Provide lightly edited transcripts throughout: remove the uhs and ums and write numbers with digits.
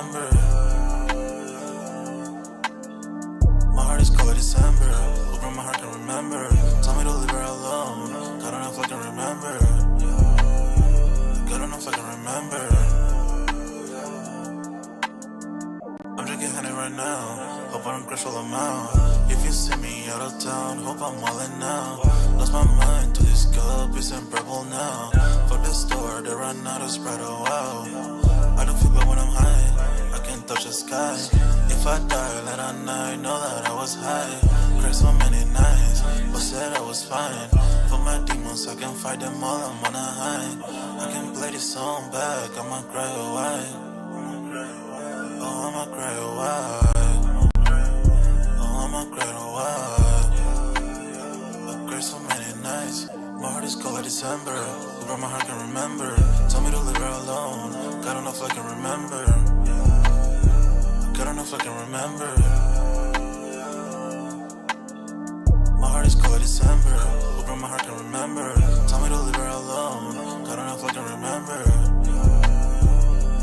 remember. My heart is cold like December. Open my heart can remember. Tell me to leave her alone. God, I don't know if I can remember. God, I don't know if I can remember. I'm drinking honey right now. Hope I don't crush all amount. If you see me out of town, hope I'm wildin' now. Lost my mind to this cup, it's in purple now. Fuck the store, they run out of Sprite, oh wow. I don't feel bad when I'm high, I can't touch the sky. If I die late at night, know that I was high. Cried so many nights, but said I was fine. For my demons, I can fight them all, I'm on a high. I can play this song back, I'ma cry a while. Oh, I'ma cry a while. Oh, I'ma cry a while. I cried so many nights. My heart is cold like December. Over my heart can remember. Tell me to leave her alone. God, I don't know if I can remember. God, I don't know if I can remember. My heart is cold like December. Over my heart can remember. Tell me to leave her alone. God, I don't know if I can remember.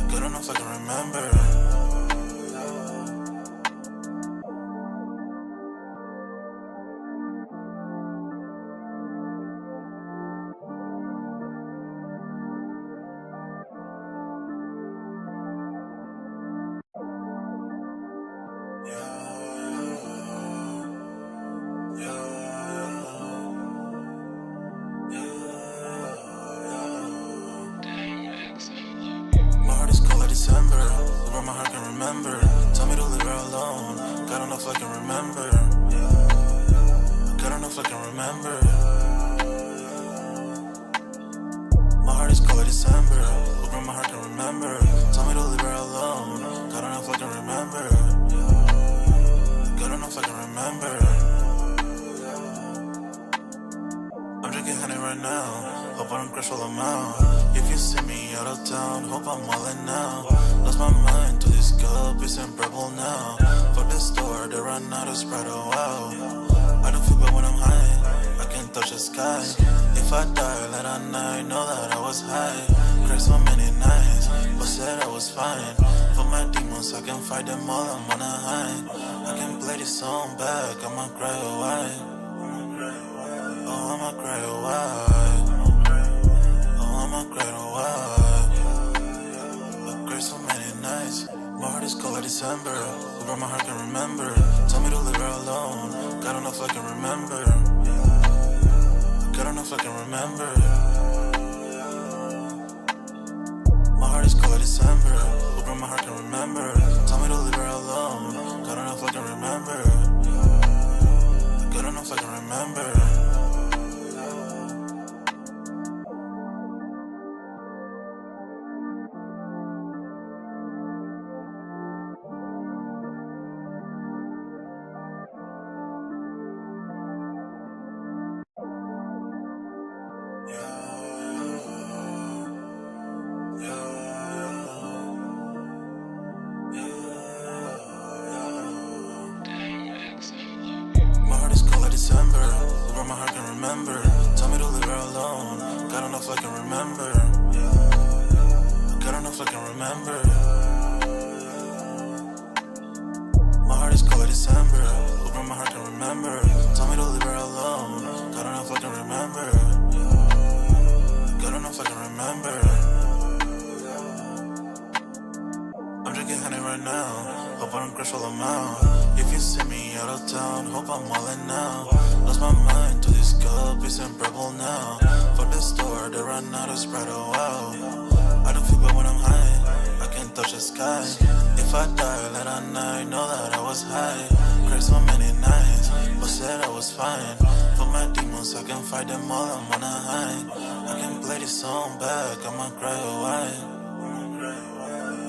God, I don't know if I can remember. December, over my heart can remember. Tell me to leave her alone. God, I don't know if I can remember. God, I don't know if I can remember. My heart is cold like December. Over my heart can remember. Tell me to leave her alone. God, I don't know if I can remember. God, I don't know if I can remember. I'm drinking honey right now. Hope I don't crush all amount. If you see me out of town, hope I'm wildin' now. Lost my mind to this cup, it's in purple now. Fuck the store, they run out of Sprite, oh wow. I don't feel bad when I'm high, I can't touch the sky. If I die late at night, know that I was high. Cried so many nights, but said I was fine. For my demons, I can fight them all, I'm on a high. I can play this song back, I'ma cry a while. Oh, I'ma cry a while. Oh, I'ma cry a while. I cried so many nights. My heart is cold like December. Over my heart can remember. Tell me to leave her alone. God, I don't know if I can remember. God, I don't know if I can remember. My heart is cold like December. Over my heart can remember. Tell me to leave her alone. God, I don't know if I can remember. God, I don't know if I can remember. December, over my heart can remember. Tell me to leave her alone. God, I don't know if I can remember. God, I don't know if I can remember. My heart is cold like December. Over my heart can remember. Tell me to leave her alone. God, I don't know if I can remember. God, I don't know if I can remember. I'm drinking honey right now. Hope I don't crush all amount. If you see me out of town, hope I'm wildin' now. Lost my mind to this cup, it's in purple now. Fuck the store, they run out of Sprite, oh wow. I don't feel bad when I'm high, I can't touch the sky. If I die late at night, know that I was high. Cried so many nights, but said I was fine. For my demons, I can fight them all, I'm on a high. I can play this song back, I'ma cry a while.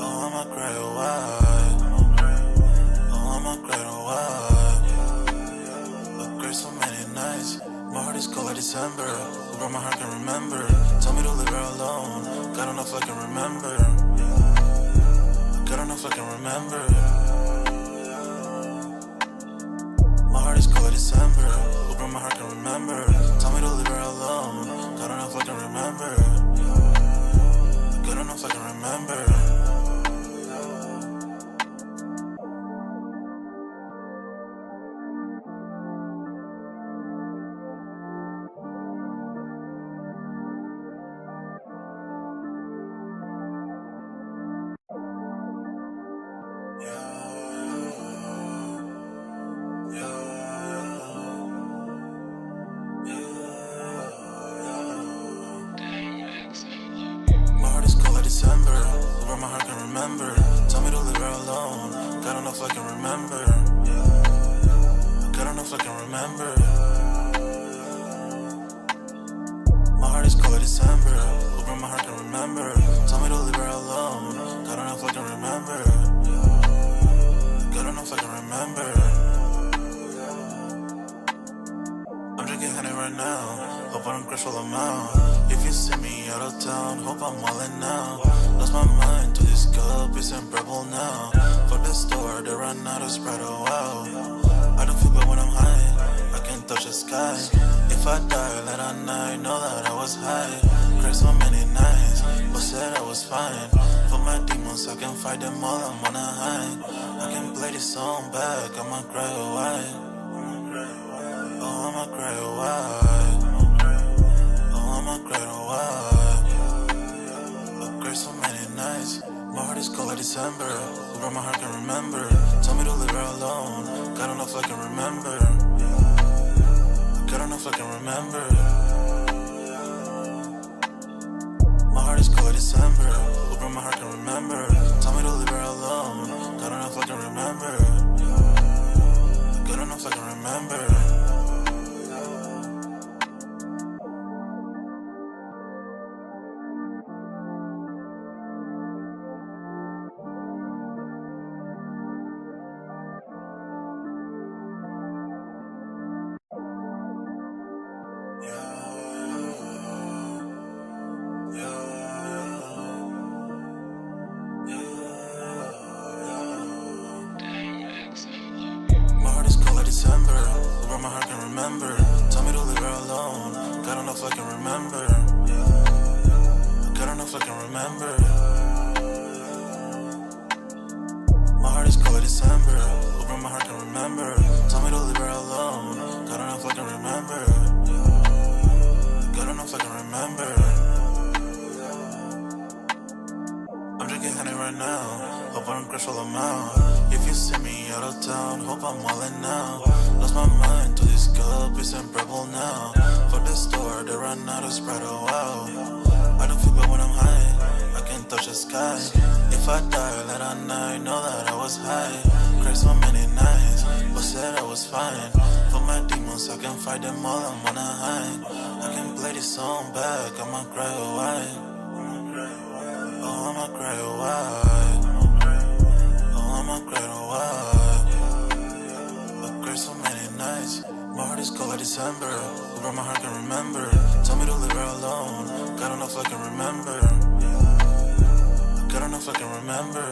Oh, I'ma cry a while. Oh, I'ma cry a while. I cried so many nights. My heart is cold like December. Over my heart can remember. Tell me to leave her alone. God, I don't know if I can remember. God, I don't know if I can remember. My heart is cold like December. Over my heart can remember. Tell me to leave her alone. God, I don't know if I can remember. God, I don't know if I can remember. my heart can remember. Tell me to leave her alone. God don't know if I can remember. God don't know if I can remember. My heart is cold like December. Hoping my heart can remember. Tell me to leave her alone. God don't know if I can remember. God don't know if I can remember. I'm drinking honey right now. Hope I don't crash while I'm out. If you see me out of town, hope I'm wildin' now. Lost my mind to this cup, it's unbearable now. Fuck the store, they run out of Sprite, oh wow. I don't feel bad when I'm high, I can't touch the sky. If I die late at night, know that I was high. Cried so many nights, but said I was fine. For my demons, I can fight them all, I'm on a high. I can play this song back, I'ma cry a while. Oh, I'ma cry a while. Oh, I'ma cry a while. I cried so many nights. My heart is cold like December. Where my heart can remember. Tell me to leave her alone. God don't know if I can remember. God don't know if I can remember. My heart is cold like December. Where my heart can remember. Tell me to leave her alone. God don't know if I can remember. God don't know if I can remember. December, where my heart can remember. Tell me to leave her alone. God don't know if I can remember. God don't know if I can remember. My heart is cold like December, where my heart can remember. Tell me to leave her alone. God don't know if I can remember. God don't know if I can remember. I'm drinking honey right now. Hope I don't crash while I'm out. If you see me out of town, hope I'm wildin' now. Lost my mind to this cup, it's unbearable now. For the store, they run out of Sprite, oh wow. I don't feel bad when I'm high, I can't touch the sky. If I die late at night, know that I was high. Cried so many nights, but said I was fine. For my demons, I can fight them all, I'm on a high. I can play this song back, I'ma cry a while. Oh, I'ma cry a while. Oh, I'ma cry a while. I cried so many nights. My heart is cold like December. Where my heart can remember. Tell me to leave her alone. God don't know if I can remember. God don't know if I can remember.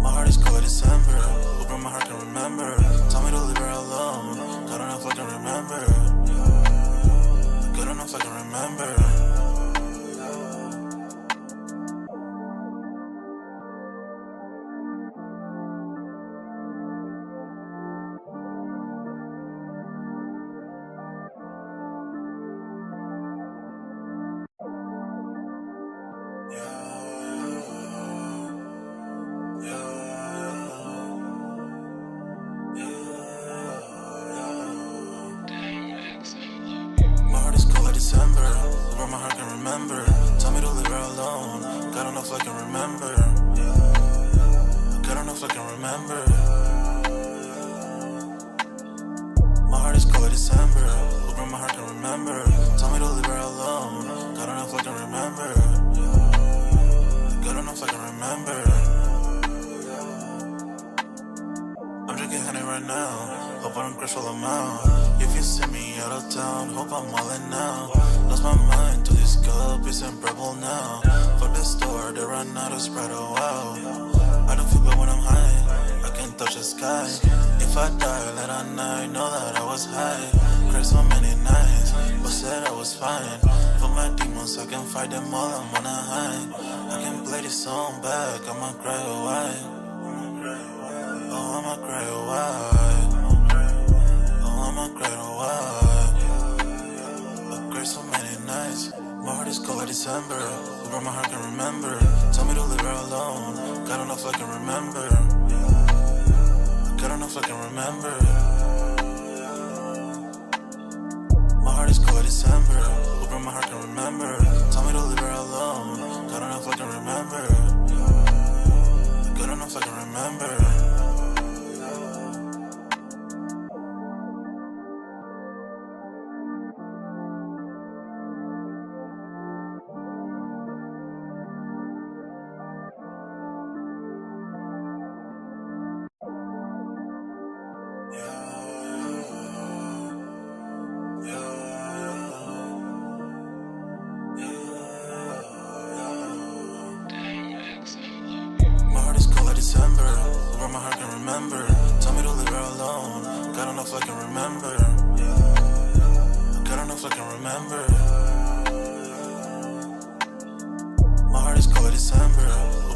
My heart is cold like December. Where my heart can remember. Tell me to leave her alone. God don't know if I can remember. God don't know if I can remember. December, where my heart can remember. Tell me to leave her alone. God don't know if I can remember. God don't know if I can remember. My heart is cold like December, where my heart can remember. Tell me to leave her alone. God don't know if I can remember. God don't know if I can remember. I'm drinking honey right now. Hope I don't crash while I'm out. If you see me out of town, hope I'm wildin' now. Lost my mind to this cup, it's unbearable now. For the store, they run out of Sprite, oh wow. I don't feel bad when I'm high, I can't touch the sky. If I die late at night, know that I was high. Cried so many nights, but said I was fine. For my demons, I can fight them all, I'm on a high. I can play this song back, I'ma cry a while. Oh, I'ma cry a while. Oh, I'ma cry a while. I cried so many nights. My heart is cold like December. Where my heart can remember. Tell me to leave her alone. God don't know if I can remember. God don't know if I can remember. My heart is cold like December. Where my heart can remember. Tell me to leave her her alone. Good enough I can remember. Good enough I can remember. My heart is cold like December. Where my heart can remember. Tell me to leave her alone. Got enough I can remember. Got enough I can remember. My heart is cold like December.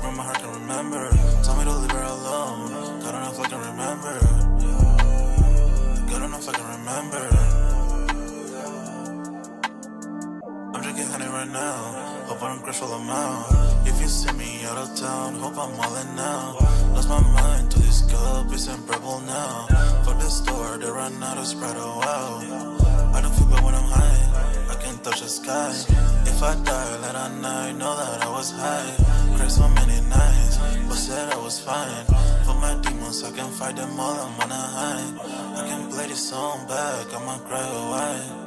Where my heart can remember. Tell me to leave her alone. Got enough I can remember. Got enough I can remember. I'm drinking honey right now. Hope I don't crash while I'm out. If you see me out of town, hope I'm wildin' now. Lost my mind to this cup, it's unbearable now. For the store, they run out of Sprite, oh wow. I don't feel bad when I'm high, I can't touch the sky. If I die late at night, know that I was high. Cried so many nights, but said I was fine. For my demons, I can fight them all, I'm on a high. I can play this song back, I'ma cry away.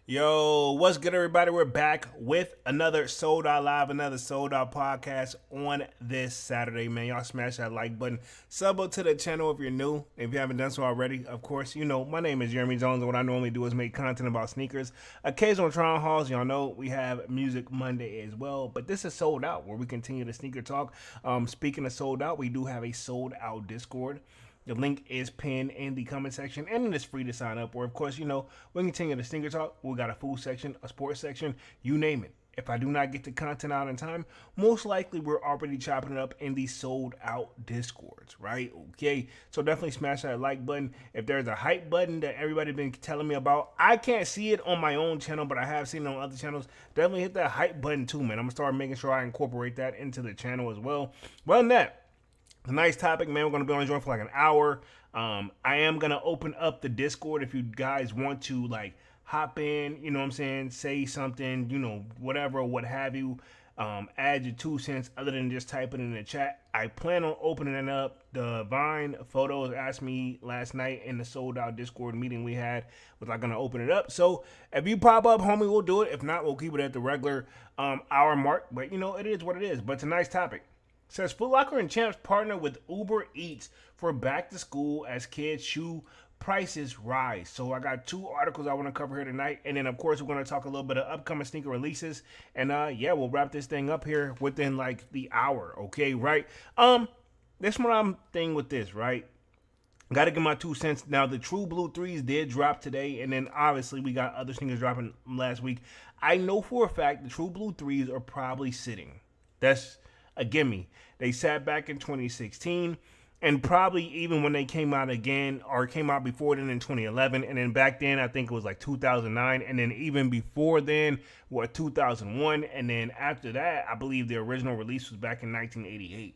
Yo, what's good, everybody? We're back with another Sold Out Live, another Sold Out podcast on this Saturday, man. Y'all smash that like button. Sub up to the channel if you're new. If you haven't done so already, of course, you know, my name is Jeremy Jones, and what I normally do is make content about sneakers. Occasional Tron Halls, y'all know we have Music Monday as well, but this is Sold Out, where we continue the sneaker talk. Speaking of Sold Out, we do have a Sold Out Discord. The link is pinned in the comment section, and it is free to sign up. Or, of course, you know, we continue the sneaker talk. We got a food section, a sports section, you name it. If I do not get the content out in time, most likely we're already chopping it up in the Sold Out Discords, right? Okay, so definitely smash that like button. If there's a hype button that everybody's been telling me about, I can't see it on my own channel, but I have seen it on other channels. Definitely hit that hype button too, man. I'm going to start making sure I incorporate that into the channel as well. Well, than that, it's a nice topic, man. We're going to be on the joint for like an hour. I am going to open up the Discord if you guys want to, like, hop in, you know what I'm saying, say something, you know, whatever, what have you. Add your 2 cents other than just typing in the chat. I plan on opening it up. The Vine Photos asked me last night in the Sold Out Discord meeting we had, was I going to open it up. So if you pop up, homie, we'll do it. If not, we'll keep it at the regular hour mark. But, you know, it is what it is. But it's a nice topic. Says Foot Locker and Champs partner with Uber Eats for back to school as kids' shoe prices rise. So I got 2 articles I want to cover here tonight, and then of course we're going to talk a little bit of upcoming sneaker releases, and yeah, we'll wrap this thing up here within like the hour. Okay, right? This what I'm thinking with this, right? Got to get my 2 cents. Now the True Blue 3s did drop today, and then obviously we got other sneakers dropping last week. I know for a fact the True Blue 3s are probably sitting. That's a gimme. They sat back in 2016, and probably even when they came out again, or came out before then in 2011, and then back then I think it was like 2009, and then even before then, 2001, and then after that, I believe the original release was back in 1988.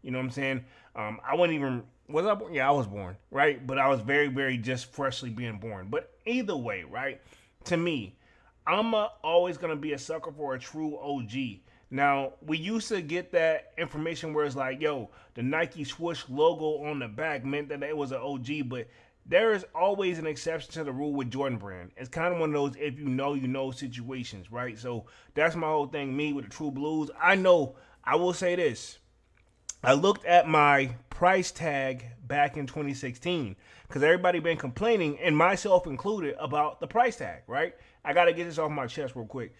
You know what I'm saying? I wasn't even, was I born? Yeah, I was born, right? But I was very, very just freshly being born. But either way, right? To me, I'm always going to be a sucker for a true OG. Now, we used to get that information where it's like, yo, the Nike swoosh logo on the back meant that it was an OG, but there is always an exception to the rule with Jordan Brand. It's kind of one of those if you know situations, right? So that's my whole thing, me with the True Blues. I know, I will say this. I looked at my price tag back in 2016 because everybody been complaining, and myself included, about the price tag, right? I got to get this off my chest real quick.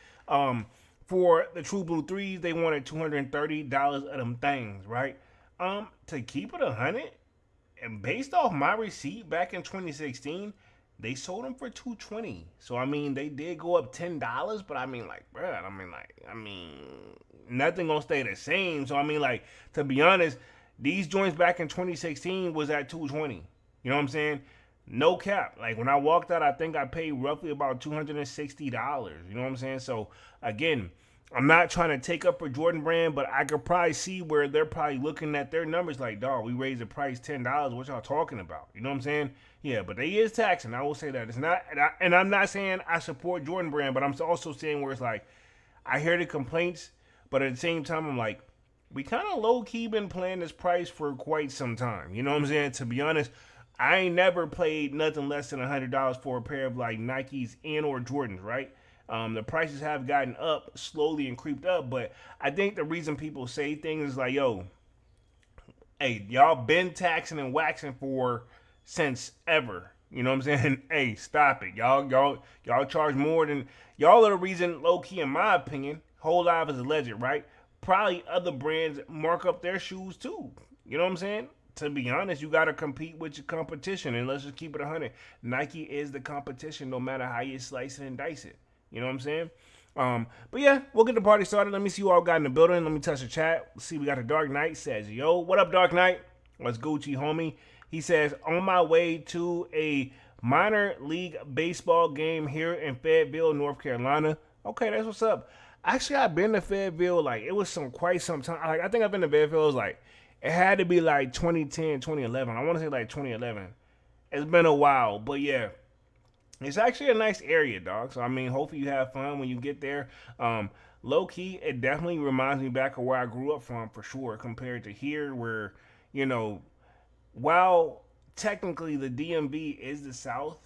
For the True Blue 3s, they wanted $230 of them things, right? To keep it 100, and based off my receipt back in 2016, they sold them for $220. So I mean, they did go up $10, but I mean, like, bruh, nothing gonna stay the same. So I mean, like, to be honest, these joints back in 2016 was at $220. You know what I'm saying? No cap. Like, when I walked out, I think I paid roughly about $260. You know what I'm saying? So, again, I'm not trying to take up for Jordan Brand, but I could probably see where they're probably looking at their numbers like, dog, we raised the price $10. What y'all talking about? You know what I'm saying? Yeah, but they is taxing. I will say that it's not, and I'm not saying I support Jordan Brand, but I'm also saying where it's like I hear the complaints, but at the same time I'm like, we kind of low key been playing this price for quite some time. You know what I'm saying? To be honest, I ain't never paid nothing less than $100 for a pair of like Nikes and or Jordans, right? The prices have gotten up slowly and creeped up, but I think the reason people say things is like, yo, hey, y'all been taxing and waxing for since ever. You know what I'm saying? Hey, stop it. Y'all charge more than y'all are the reason, low key, in my opinion, Whole Life is a legend, right? Probably other brands mark up their shoes too. You know what I'm saying? To be honest, you gotta compete with your competition, and let's just keep it 100. Nike is the competition, no matter how you slice it and dice it. You know what I'm saying? But yeah, we'll get the party started. Let me see who all got in the building. Let me touch the chat. Let's see, we got the Dark Knight says, yo, what up, Dark Knight? What's Gucci, homie? He says, on my way to a minor league baseball game here in Fayetteville, North Carolina. Okay, that's what's up. Actually, I've been to Fayetteville, like, it was quite some time. Like, I think I've been to Fayetteville, it was like, it had to be like 2010, 2011. I want to say like 2011. It's been a while, but yeah. It's actually a nice area, dog. So, I mean, hopefully you have fun when you get there. Low key, it definitely reminds me back of where I grew up from, for sure, compared to here where, you know, while technically the DMV is the South,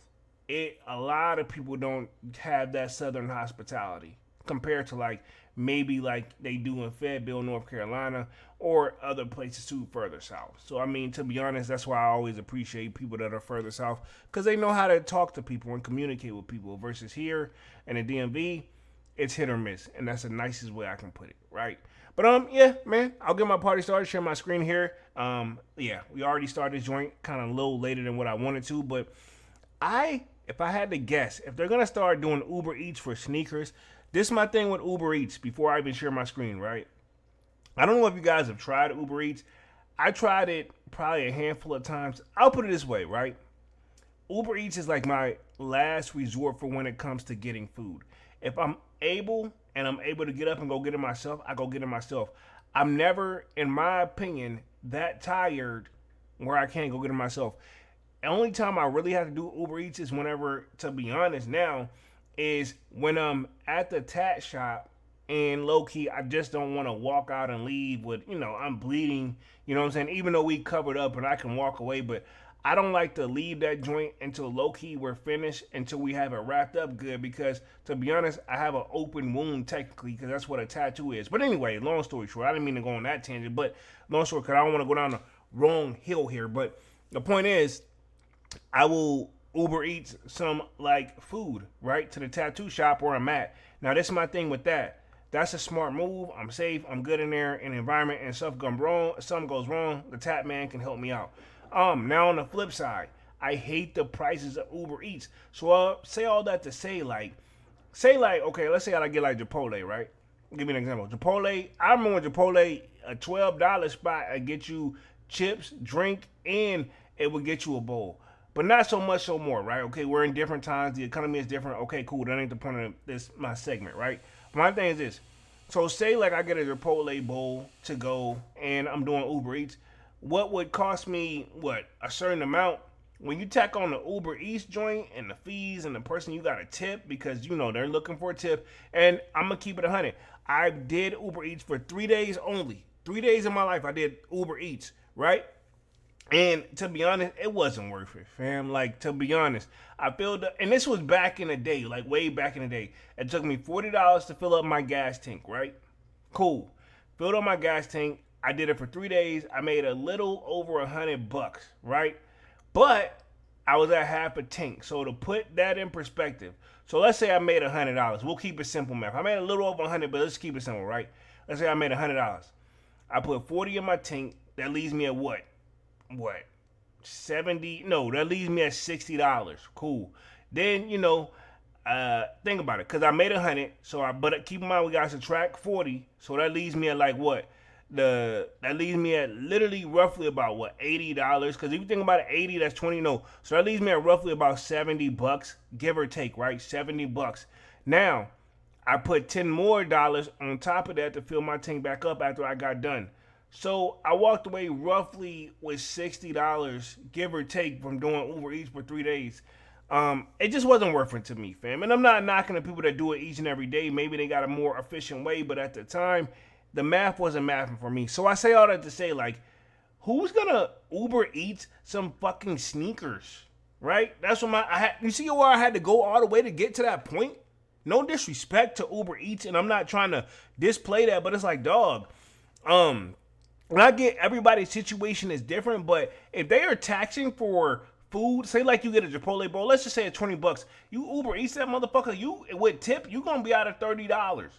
a lot of people don't have that Southern hospitality compared to like maybe like they do in Fayetteville, North Carolina, or other places too further south. So I mean, to be honest, that's why I always appreciate people that are further south, because they know how to talk to people and communicate with people. Versus here in the DMV, it's hit or miss, and that's the nicest way I can put it, right? But yeah, man, I'll get my party started. Share my screen here. Yeah, we already started this joint kind of a little later than what I wanted to, but if I had to guess, if they're gonna start doing Uber Eats for sneakers, this is my thing with Uber Eats. Before I even share my screen, right? I don't know if you guys have tried Uber Eats. I tried it probably a handful of times. I'll put it this way, right? Uber Eats is like my last resort for when it comes to getting food. If I'm able to get up and go get it myself, I go get it myself. I'm never, in my opinion, that tired where I can't go get it myself. The only time I really have to do Uber Eats is whenever, to be honest now, is when I'm at the tat shop and low-key, I just don't want to walk out and leave with, I'm bleeding, you know what I'm saying? Even though we covered up and I can walk away, but I don't like to leave that joint until low-key we're finished, until we have it wrapped up good, because, to be honest, I have an open wound technically, because that's what a tattoo is. But anyway, long story short, I didn't mean to go on that tangent, but long story, because I don't want to go down the wrong hill here, but the point is, I will Uber Eats some like food, right, to the tattoo shop where I'm at. Now, this is my thing with that. That's a smart move. I'm safe. I'm good in there in the environment, and something goes wrong, the tap man can help me out. Now on the flip side, I hate the prices of Uber Eats. So say all that to say okay, let's say I get like Chipotle, right? Give me an example. Chipotle, I remember when Chipotle, a $12 spot, I get you chips, drink, and it would get you a bowl. But not so much so more, right? Okay, we're in different times. The economy is different. Okay, cool. That ain't the point of this my segment, right? My thing is this. So say like I get a Chipotle bowl to go and I'm doing Uber Eats. What would cost me, a certain amount? When you tack on the Uber Eats joint and the fees and the person you got to tip, because, they're looking for a tip. And I'm going to keep it 100. I did Uber Eats for 3 days only. 3 days of my life I did Uber Eats, right? And to be honest, it wasn't worth it, fam. Like, to be honest, I filled up, and this was back in the day, like way back in the day. It took me $40 to fill up my gas tank, right? Cool. Filled up my gas tank. I did it for 3 days. I made a little over $100, right? But I was at half a tank. So to put that in perspective, so let's say I made $100. We'll keep it simple, math. I made a little over 100, but let's keep it simple, right? Let's say I made $100. I put 40 in my tank. That leaves me at what? 70? No, that leaves me at $60. Cool. Then, think about it, because I made 100. But keep in mind, we got to subtract 40. So that leaves me at like what? That leaves me at literally roughly about $80? Because if you think about it, 80, that's 20. No. So that leaves me at roughly about $70, give or take, right? $70. Now, I put $10 more on top of that to fill my tank back up after I got done. So I walked away roughly with $60, give or take, from doing Uber Eats for 3 days. It just wasn't worth it to me, fam. And I'm not knocking the people that do it each and every day. Maybe they got a more efficient way, but at the time, the math wasn't mathing for me. So I say all that to say, like, who's gonna Uber Eats some fucking sneakers, right? That's what you see where I had to go all the way to get to that point? No disrespect to Uber Eats, and I'm not trying to display that, but it's like, dog, and I get everybody's situation is different, but if they are taxing for food, say like you get a Chipotle bowl, let's just say it's $20. You Uber Eats that motherfucker, you with tip, you gonna be out of $30.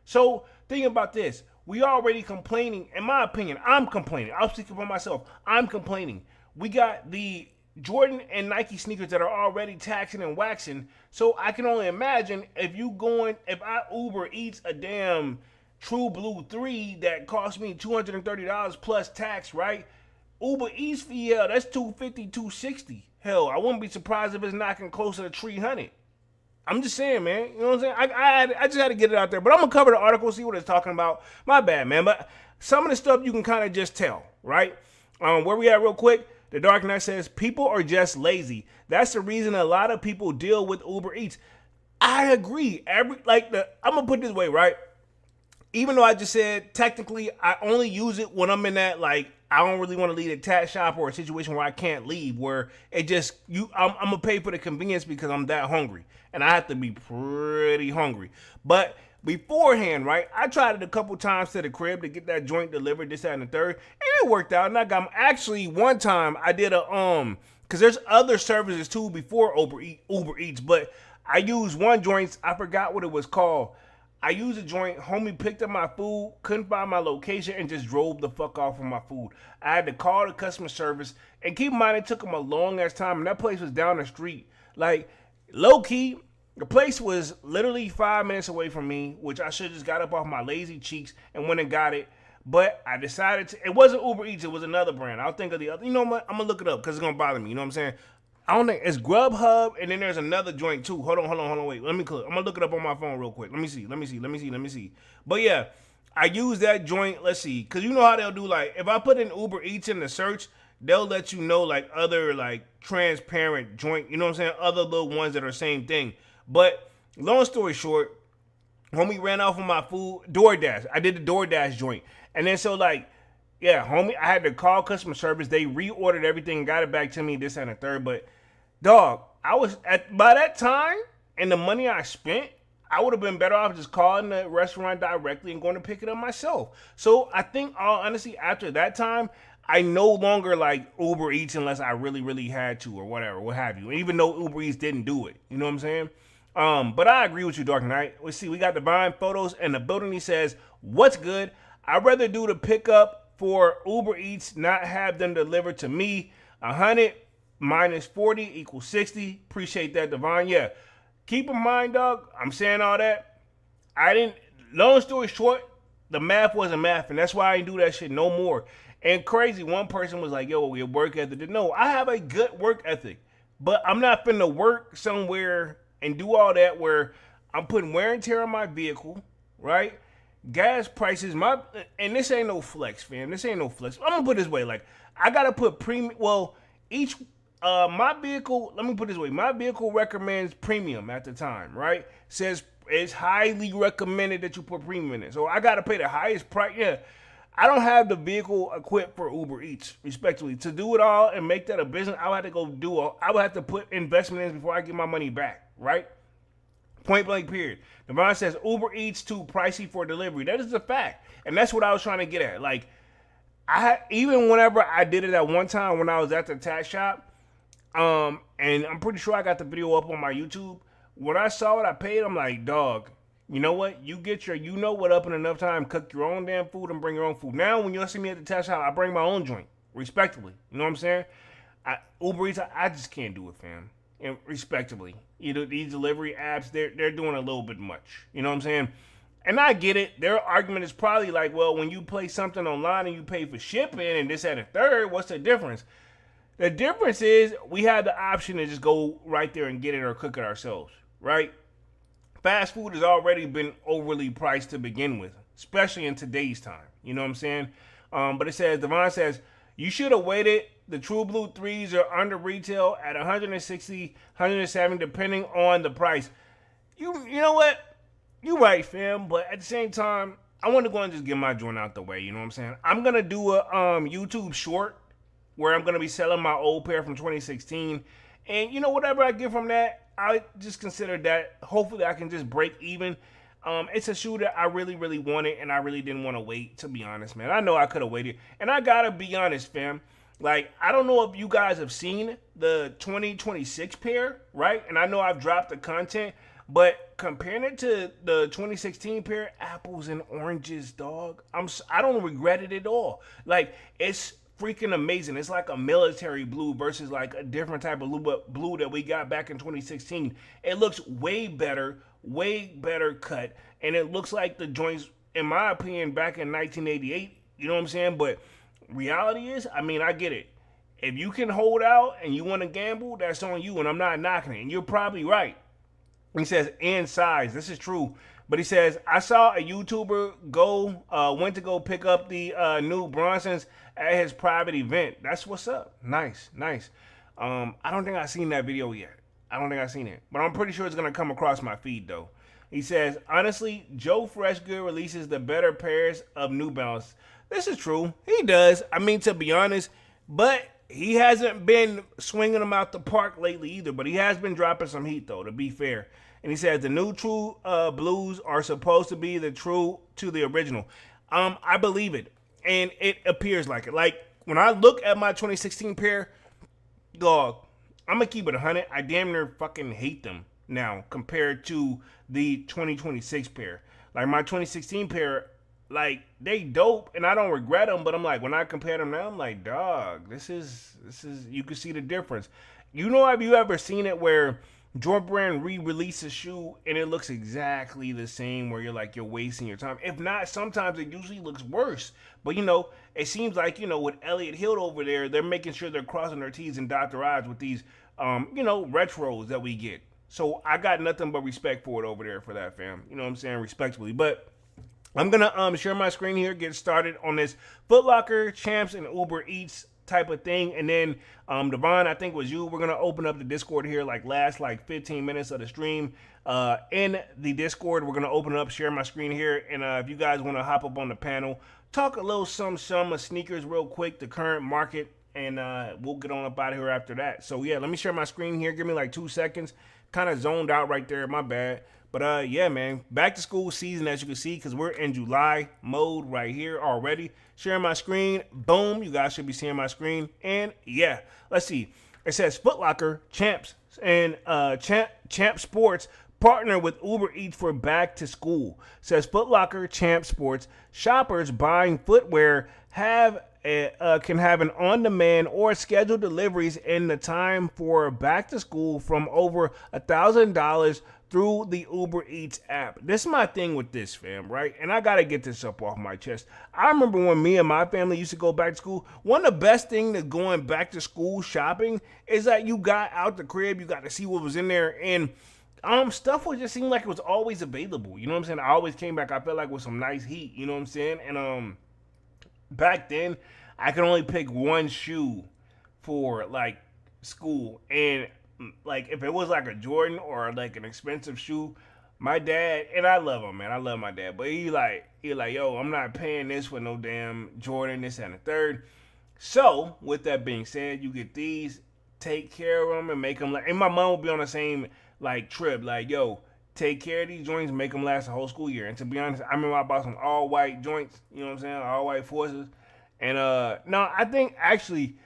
So think about this. We already complaining, in my opinion, I'm complaining. I'll speak for myself. I'm complaining. We got the Jordan and Nike sneakers that are already taxing and waxing. So I can only imagine if I Uber Eats a damn True Blue 3 that cost me $230 plus tax, right? Uber Eats fee, hell, that's $250, $260. Hell, I wouldn't be surprised if it's knocking closer to $300. I'm just saying, man. You know what I'm saying? I just had to get it out there. But I'm going to cover the article, see what it's talking about. My bad, man. But some of the stuff you can kind of just tell, right? Where we at real quick? The Dark Knight says, people are just lazy. That's the reason a lot of people deal with Uber Eats. I agree. I'm going to put it this way, right? Even though I just said, technically, I only use it when I'm in that, like, I don't really want to leave a tat shop or a situation where I can't leave, where it just, I'm going to pay for the convenience because I'm that hungry. And I have to be pretty hungry. But beforehand, right, I tried it a couple times to the crib to get that joint delivered, this, that, and the third. And it worked out. And I got, actually, one time I did because there's other services too before Uber Eats, but I used one joint, I forgot what it was called. I used a joint, homie picked up my food, couldn't find my location, and just drove the fuck off with my food. I had to call the customer service, and keep in mind, it took them a long ass time, and that place was down the street. Like, low key, the place was literally 5 minutes away from me, which I should have just got up off my lazy cheeks and went and got it. But I decided to, it wasn't Uber Eats, it was another brand. I'll think of the other, you know what, I'm gonna look it up, because it's gonna bother me, you know what I'm saying? I don't think it's Grubhub, and then there's another joint too. Hold on, wait. Let me click. I'm gonna look it up on my phone real quick. Let me see. But yeah, I use that joint. Let's see, cause you know how they'll do, like, if I put in Uber Eats in the search, they'll let you know like other like transparent joint. You know what I'm saying? Other little ones that are same thing. But long story short, homie ran off of my food. DoorDash. I did the DoorDash joint, and then so like. Yeah, homie, I had to call customer service. They reordered everything, got it back to me, this and the third. But, dog, by that time and the money I spent, I would have been better off just calling the restaurant directly and going to pick it up myself. So I think, all honestly, after that time, I no longer like Uber Eats unless I really, really had to or whatever, what have you. Even though Uber Eats didn't do it. You know what I'm saying? But I agree with you, Dark Knight. Let's see, we got Divine Photos in the building. He says, what's good? I'd rather do the pickup for Uber Eats, not have them delivered to me. 100 minus 40 equals 60. Appreciate that, Divine. Yeah. Keep in mind, dog, I'm saying all that. Long story short, the math wasn't math, and that's why I didn't do that shit no more. And crazy, one person was like, yo, your work ethic. No, I have a good work ethic, but I'm not finna work somewhere and do all that where I'm putting wear and tear on my vehicle, right? Gas prices, and this ain't no flex, fam. This ain't no flex. I'm gonna put it this way, like, I gotta put premium, my vehicle, let me put it this way, my vehicle recommends premium at the time, right? Says it's highly recommended that you put premium in it. So I gotta pay the highest price. Yeah, I don't have the vehicle equipped for Uber Eats, respectively. To do it all and make that a business, I would have to put investment in before I get my money back, right? Point blank, period. Devon says Uber Eats too pricey for delivery. That is a fact. And that's what I was trying to get at. Like, even whenever I did it at one time when I was at the tax shop, and I'm pretty sure I got the video up on my YouTube. When I saw it, I paid. I'm like, dog, you know what? You get your, you know what, up in enough time, cook your own damn food and bring your own food. Now, when you'll see me at the tax shop, I bring my own joint, respectively. You know what I'm saying? Uber Eats, I just can't do it, fam. And respectively, these delivery apps, they're doing a little bit much. You know what I'm saying? And I get it. Their argument is probably like, well, when you place something online and you pay for shipping and this and a third, what's the difference? The difference is we have the option to just go right there and get it or cook it ourselves, right? Fast food has already been overly priced to begin with, especially in today's time. You know what I'm saying? But it says, Devon says, you should have waited. The True Blue 3s are under retail at 160, 170, depending on the price. You know what? You right, fam. But at the same time, I want to go and just get my joint out the way. You know what I'm saying? I'm going to do a YouTube short where I'm going to be selling my old pair from 2016. And, you know, whatever I get from that, I just consider that. Hopefully, I can just break even. It's a shoe that I really, really wanted, and I really didn't want to wait, to be honest, man. I know I could have waited. And I got to be honest, fam. Like, I don't know if you guys have seen the 2026 pair, right? And I know I've dropped the content. But comparing it to the 2016 pair, apples and oranges, dog. I don't regret it at all. Like, it's freaking amazing. It's like a military blue versus like a different type of blue that we got back in 2016. It looks way better cut, and it looks like the joints, in my opinion, back in 1988. You know what I'm saying? But reality is, I mean, I get it. If you can hold out and you want to gamble, that's on you, and I'm not knocking it. And you're probably right. He says, and size. This is true. But he says, I saw a YouTuber went to go pick up the new Bronsons at his private event. That's what's up. Nice. I don't think I've seen that video yet. I don't think I've seen it. But I'm pretty sure it's going to come across my feed, though. He says, honestly, Joe Freshgood releases the better pairs of New Balance. This is true. He does. I mean, to be honest. But he hasn't been swinging them out the park lately either. But he has been dropping some heat, though, to be fair. And he says the new True Blues are supposed to be the true to the original. I believe it. And it appears like it. Like, when I look at my 2016 pair, dog, I'm going to keep it 100. I damn near fucking hate them now compared to the 2026 pair. Like, my 2016 pair, like, they dope, and I don't regret them. But I'm like, when I compare them now, I'm like, dog, this is, you can see the difference. You know, have you ever seen it where Jordan Brand re-release a shoe and it looks exactly the same, where you're like, you're wasting your time? If not, sometimes it usually looks worse. But, you know, it seems like, you know, with Elliott Hill over there, they're making sure they're crossing their T's and dot their I's with these, you know, retros that we get. So I got nothing but respect for it over there for that, fam. You know what I'm saying? Respectfully. But I'm going to share my screen here, get started on this Foot Locker, Champs, and Uber Eats type of thing. And then Devon, I think it was you, we're gonna open up the Discord here like last 15 minutes of the stream. In the Discord, we're gonna open it up, share my screen here, and if you guys want to hop up on the panel, talk a little some of sneakers real quick, the current market, and we'll get on up out of here after that. So yeah, let me share my screen here, give me like 2 seconds. Kind of zoned out right there, my bad. But yeah, man, back to school season, as you can see, because we're in July mode right here already. Sharing my screen, boom, you guys should be seeing my screen. And yeah, let's see. It says Foot Locker, Champs, and Champ Sports partner with Uber Eats for back to school. It says Foot Locker, Champ Sports, shoppers buying footwear can have an on-demand or scheduled deliveries in the time for back to school from over $1,000 through the Uber Eats app. This is my thing with this, fam, right? And I got to get this up off my chest. I remember when me and my family used to go back to school, one of the best things to going back to school shopping is that you got out the crib, you got to see what was in there, and stuff would just seem like it was always available. You know what I'm saying? I always came back, I felt like with some nice heat, you know what I'm saying? And back then, I could only pick one shoe for like school, and like if it was like a Jordan or like an expensive shoe, my dad, and I love him, man, I love my dad, but he like, yo, I'm not paying this for no damn Jordan, this and the third. So with that being said, you get these, take care of them and make them like, and my mom will be on the same like trip, like, yo, take care of these joints, make them last the whole school year. And to be honest, I remember I bought some all white joints, you know what I'm saying, all white Forces. And no, I think actually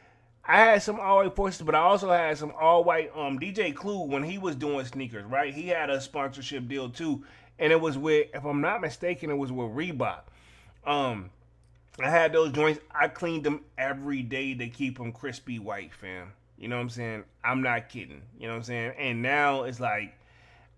I had some all white Forces, but I also had some all white DJ Clue when he was doing sneakers, right? He had a sponsorship deal too, and it was with, if I'm not mistaken, it was with Reebok. I had those joints. I cleaned them every day to keep them crispy white, fam. You know what I'm saying? I'm not kidding. You know what I'm saying? And now it's like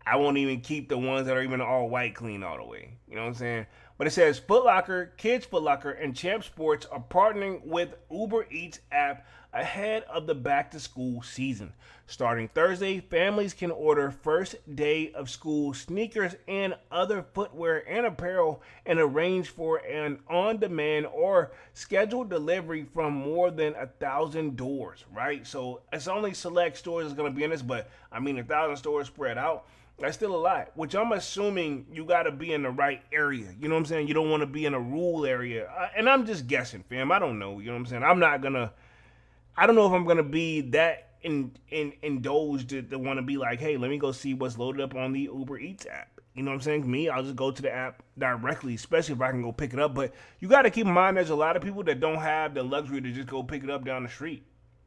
I won't even keep the ones that are even all white clean all the way. You know what I'm saying? But it says Foot Locker, Kids Foot Locker, and Champ Sports are partnering with Uber Eats app ahead of the back-to-school season. Starting Thursday, families can order first day of school sneakers and other footwear and apparel and arrange for an on-demand or scheduled delivery from more than 1,000 doors, right? So it's only select stores that's going to be in this, but I mean 1,000 stores spread out. That's still a lot, which I'm assuming you got to be in the right area. You know what I'm saying? You don't want to be in a rural area. And I'm just guessing, fam. I don't know. You know what I'm saying? I don't know if I'm going to be that indulged to want to be like, hey, let me go see what's loaded up on the Uber Eats app. You know what I'm saying? Me, I'll just go to the app directly, especially if I can go pick it up. But you got to keep in mind there's a lot of people that don't have the luxury to just go pick it up down the street.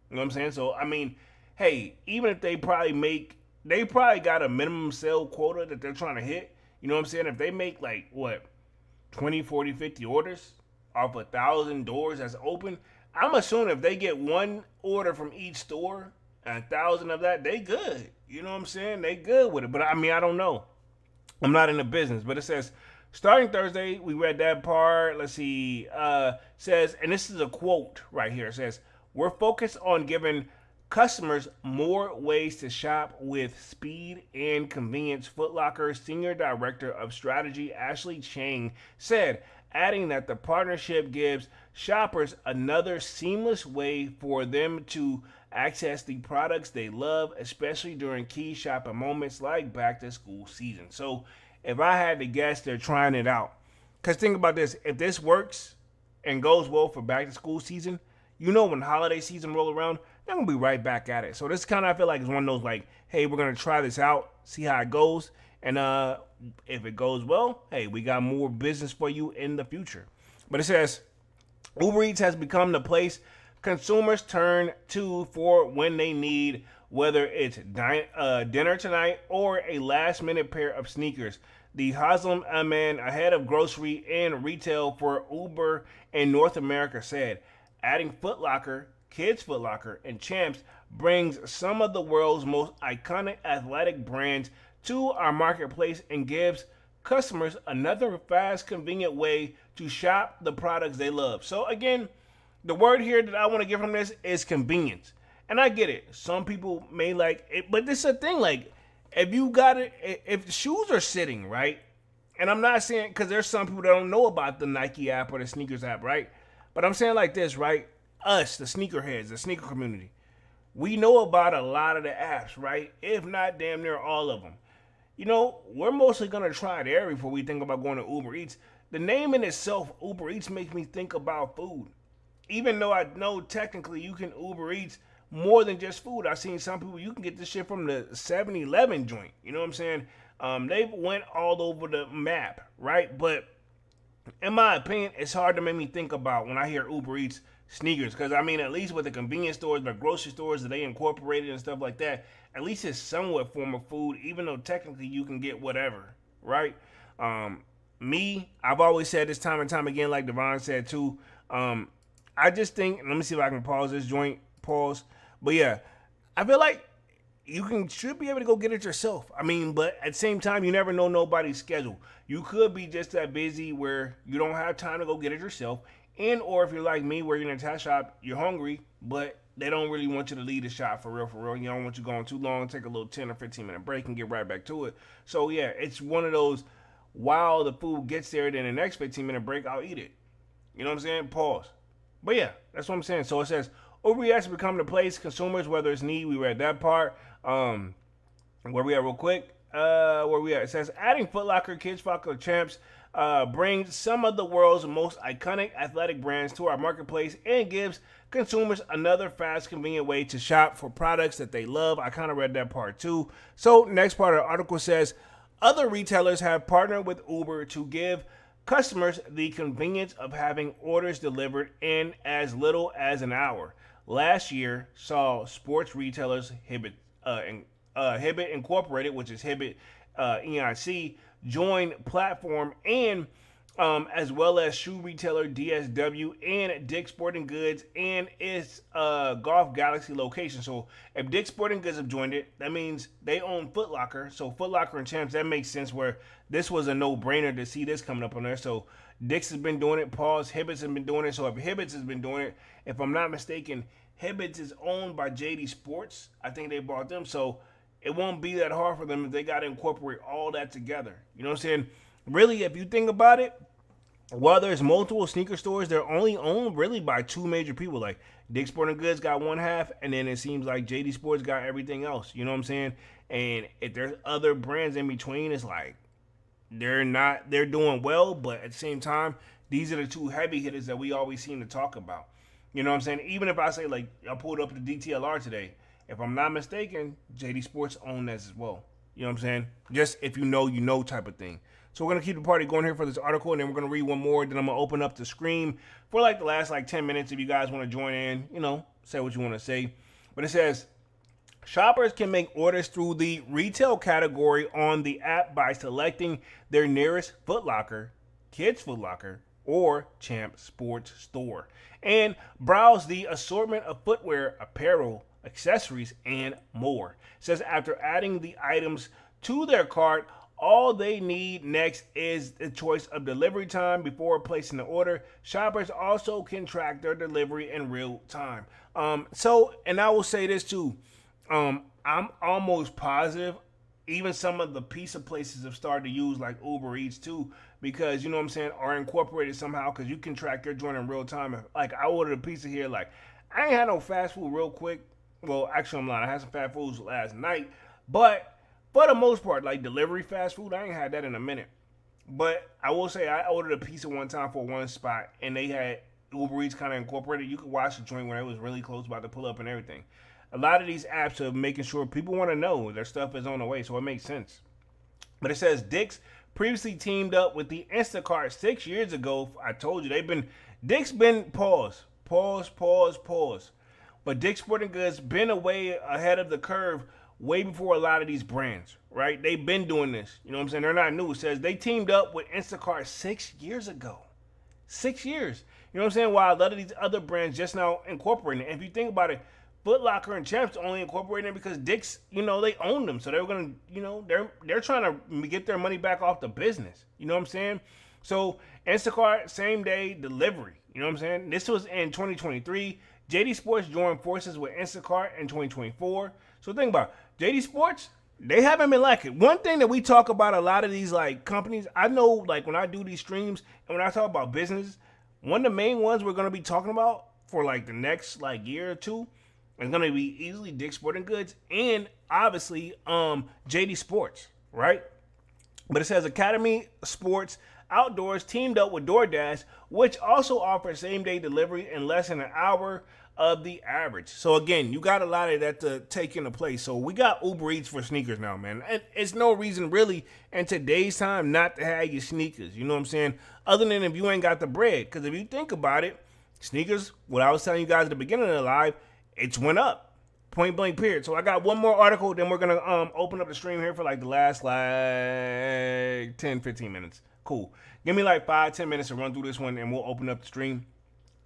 You know what I'm saying? So, I mean, hey, even if they probably got a minimum sale quota that they're trying to hit. You know what I'm saying? If they make like, 20, 40, 50 orders off 1,000 doors that's open, I'm assuming if they get one order from each store, 1,000 of that, they good. You know what I'm saying? They good with it. But I mean, I don't know. I'm not in the business. But it says, starting Thursday, we read that part. Let's see. Says, and this is a quote right here. It says, we're focused on giving customers more ways to shop with speed and convenience. Foot Locker Senior Director of Strategy Ashley Chang said, adding that the partnership gives shoppers another seamless way for them to access the products they love, especially during key shopping moments like back to school season. So if I had to guess, they're trying it out. Because think about this, if this works and goes well for back to school season, you know when holiday season roll around, they're going to be right back at it. So this kind of, I feel like, is one of those like, hey, we're going to try this out, see how it goes. And if it goes well, hey, we got more business for you in the future. But it says, Uber Eats has become the place consumers turn to for when they need, whether it's dinner tonight or a last-minute pair of sneakers. The Haslam Aman, head of grocery and retail for Uber in North America, said, adding Foot Locker, Kids Foot Locker, and Champs brings some of the world's most iconic athletic brands to our marketplace and gives customers another fast, convenient way to shop the products they love. So again, the word here that I want to get from this is convenience. And I get it. Some people may like it, but this is a thing. Like, if you got it, if the shoes are sitting, right? And I'm not saying, because there's some people that don't know about the Nike app or the sneakers app, right? But I'm saying like this, right? Us, the sneakerheads, the sneaker community, we know about a lot of the apps, right? If not damn near all of them. You know, we're mostly going to try it there before we think about going to Uber Eats. The name in itself, Uber Eats, makes me think about food. Even though I know technically you can Uber Eats more than just food. I've seen some people, you can get this shit from the 7-Eleven joint. You know what I'm saying? They went all over the map, right? But in my opinion, it's hard to make me think about when I hear Uber Eats sneakers. Because, I mean, at least with the convenience stores, the grocery stores that they incorporated and stuff like that, at least it's somewhat form of food, even though technically you can get whatever, right? I've always said this time and time again, like Devon said too, I just think, let me see if I can pause this joint, but yeah, I feel like you should be able to go get it yourself. I mean, but at the same time, you never know nobody's schedule. You could be just that busy where you don't have time to go get it yourself, and or if you're like me, where you're in a test shop, you're hungry, but they don't really want you to leave the shop for real. You don't want you going too long, take a little 10 or 15 minute break and get right back to it. So yeah, it's one of those, while the food gets there, then the next 15 minute break, I'll eat it. You know what I'm saying? Pause. But yeah, that's what I'm saying. So it says, Uber Eats has become the place consumers, whether it's need, we read that part. Where we at real quick? Where we at? It says, adding Foot Locker, Kids Foot Locker, Champs, brings some of the world's most iconic athletic brands to our marketplace and gives consumers another fast, convenient way to shop for products that they love. I kind of read that part too. So next part of the article says, other retailers have partnered with Uber to give customers the convenience of having orders delivered in as little as an hour. Last year saw sports retailers Hibbett Incorporated, which is Hibbett EIC, join platform and as well as shoe retailer DSW and Dick's Sporting Goods and its Golf Galaxy location. So if Dick's Sporting Goods have joined it, that means they own Foot Locker. So Foot Locker and Champs, that makes sense where this was a no-brainer to see this coming up on there. So Dick's has been doing it. Paul's Hibbett's has been doing it. So if Hibbett's has been doing it, if I'm not mistaken, Hibbett's is owned by JD Sports. I think they bought them. So it won't be that hard for them if they got to incorporate all that together. You know what I'm saying? Really, if you think about it, while there's multiple sneaker stores, they're only owned really by two major people. Like Dick's Sporting Goods got one half, and then it seems like JD Sports got everything else. You know what I'm saying? And if there's other brands in between, it's like they're doing well, but at the same time, these are the two heavy hitters that we always seem to talk about. You know what I'm saying? Even if I say, like, I pulled up the DTLR today, if I'm not mistaken, JD Sports own that as well. You know what I'm saying? Just if you know type of thing. So we're going to keep the party going here for this article, and then we're going to read one more. Then I'm going to open up the screen for like the last 10 minutes if you guys want to join in, say what you want to say. But it says, shoppers can make orders through the retail category on the app by selecting their nearest Foot Locker, Kids Foot Locker, or Champ Sports store, and browse the assortment of footwear, apparel, accessories, and more. It says after adding the items to their cart, all they need next is the choice of delivery time before placing the order. Shoppers also can track their delivery in real time. And I will say this too. I'm almost positive even some of the pizza places have started to use like Uber Eats too, because you know what I'm saying, are incorporated somehow because you can track your joint in real time. Like I ordered a pizza here, like I ain't had no fast food real quick. Well, actually I'm lying. I had some fast foods last night, but for the most part, like delivery fast food, I ain't had that in a minute. But I will say I ordered a pizza one time for one spot, and they had Uber Eats kind of incorporated. You could watch the joint when it was really close, about to pull up and everything. A lot of these apps are making sure people want to know their stuff is on the way, so it makes sense. But it says Dick's previously teamed up with the Instacart 6 years ago. I told you Dick's been pause. But Dick's Sporting Goods been way ahead of the curve way before a lot of these brands, right? They've been doing this. You know what I'm saying? They're not new. It says they teamed up with Instacart 6 years ago. 6 years. You know what I'm saying? While a lot of these other brands just now incorporating it. And if you think about it, Foot Locker and Champs only incorporating it because Dick's, they own them. So they're going to, they're trying to get their money back off the business. You know what I'm saying? So Instacart, same day delivery. You know what I'm saying? This was in 2023. JD Sports joined forces with Instacart in 2024. So think about it. JD Sports, they haven't been lacking. One thing that we talk about a lot of these like companies, I know like when I do these streams and when I talk about business, one of the main ones we're going to be talking about for like the next like year or two is going to be easily Dick's Sporting Goods and obviously JD Sports, right? But it says Academy Sports Outdoors teamed up with DoorDash, which also offers same-day delivery in less than an hour of the average. So again, you got a lot of that to take into place. So we got Uber Eats for sneakers now, man. And it's no reason really in today's time not to have your sneakers. You know what I'm saying? Other than if you ain't got the bread. Because if you think about it, sneakers, what I was telling you guys at the beginning of the live, it's went up. Point blank period. So I got one more article, then we're going to open up the stream here for like the last like 10, 15 minutes. Cool. Give me like 5-10 minutes to run through this one and we'll open up the stream.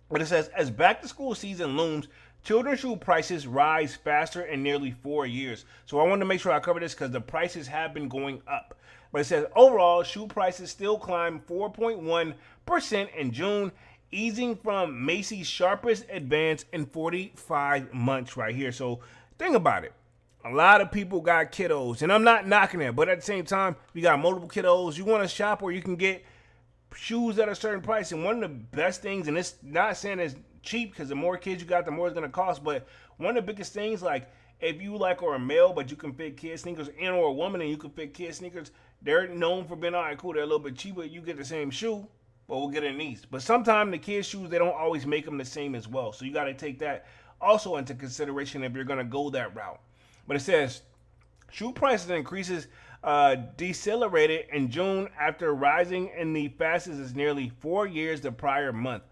But it says, as back-to-school season looms, children's shoe prices rise faster in nearly 4 years. So I wanted to make sure I cover this because the prices have been going up. But it says, overall, shoe prices still climbed 4.1% in June, easing from Macy's sharpest advance in 45 months right here. So think about it. A lot of people got kiddos, and I'm not knocking it, but at the same time, you got multiple kiddos. You want to shop where you can get shoes at a certain price, and one of the best things, and it's not saying it's cheap because the more kids you got, the more it's going to cost, but one of the biggest things, like if you are a male but you can fit kid sneakers, and or a woman and you can fit kid sneakers, they're known for being, all right, cool, they're a little bit cheaper. You get the same shoe, but we'll get it in these. But sometimes the kids' shoes, they don't always make them the same as well, so you got to take that also into consideration if you're going to go that route. But it says shoe prices increases decelerated in June after rising in the fastest as nearly 4 years the prior month.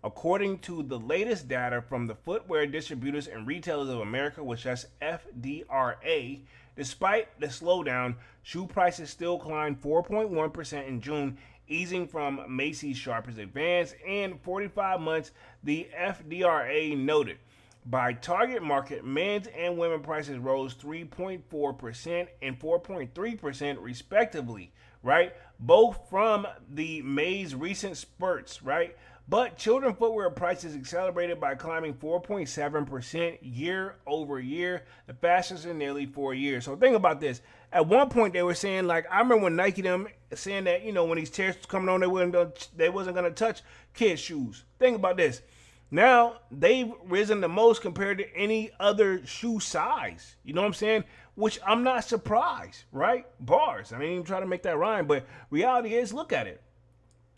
According to the latest data from the Footwear Distributors and Retailers of America, which is FDRA, despite the slowdown, shoe prices still climbed 4.1% in June, easing from Macy's sharpest advance in 45 months, the FDRA noted. By target market, men's and women's prices rose 3.4% and 4.3% respectively, right? Both from the May's recent spurts, right? But children footwear prices accelerated by climbing 4.7% year over year, the fastest in nearly 4 years. So think about this. At one point, they were saying, like, I remember when Nike them saying that, you know, when these tariffs coming on, they wasn't going to touch kids' shoes. Think about this. Now, they've risen the most compared to any other shoe size. You know what I'm saying? Which I'm not surprised, right? Bars. I mean, even try to make that rhyme, but reality is, look at it.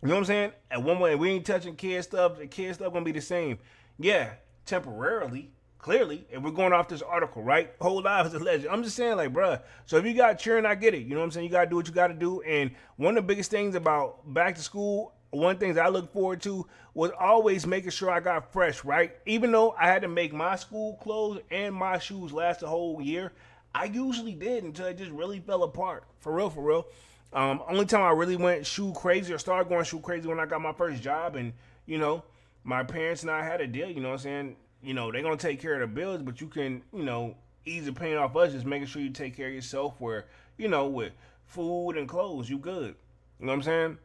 You know what I'm saying? At one point, we ain't touching kid stuff. The kid stuff gonna be the same. Yeah, temporarily, clearly. And we're going off this article, right? Whole life is a legend. I'm just saying, like, bruh. So if you got cheering, I get it. You know what I'm saying? You gotta do what you gotta do. And one of the biggest things about back to school, one of the things I look forward to was always making sure I got fresh, right? Even though I had to make my school clothes and my shoes last a whole year, I usually did until it just really fell apart. For real, for real. Only time I really went shoe crazy or started going shoe crazy when I got my first job, and, you know, my parents and I had a deal, you know what I'm saying? You know, they're going to take care of the bills, but you can, you know, ease the pain off us, just making sure you take care of yourself where, you know, with food and clothes, you good. You know what I'm saying?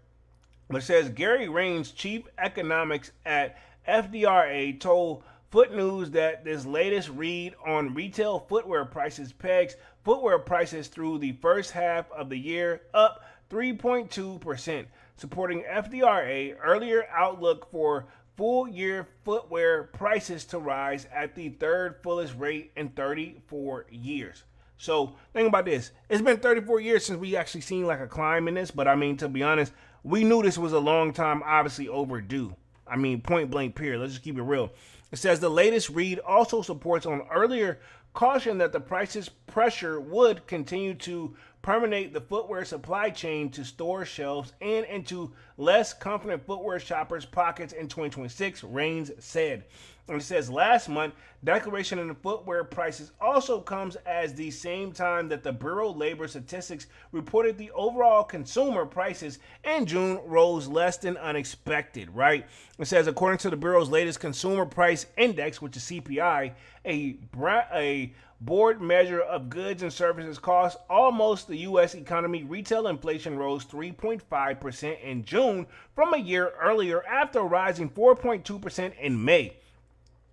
But it says Gary Rains, chief economics at FDRA, told Foot News that this latest read on retail footwear prices pegs footwear prices through the first half of the year up 3.2%, supporting FDRA earlier outlook for full year footwear prices to rise at the third fullest rate in 34 years. So think about this. It's been 34 years since we actually seen like a climb in this, but I mean, to be honest, we knew this was a long time obviously overdue. I mean, point blank period. Let's just keep it real. It says the latest read also supports on earlier caution that the prices pressure would continue to permeate the footwear supply chain to store shelves and into less confident footwear shoppers' pockets in 2026, Rains said. And it says last month, declaration in the footwear prices also comes as the same time that the Bureau of Labor Statistics reported the overall consumer prices in June rose less than unexpected, right? It says according to the Bureau's latest consumer price index, which is CPI, a board measure of goods and services costs almost the U.S. economy, retail inflation rose 3.5% in June from a year earlier after rising 4.2% in May.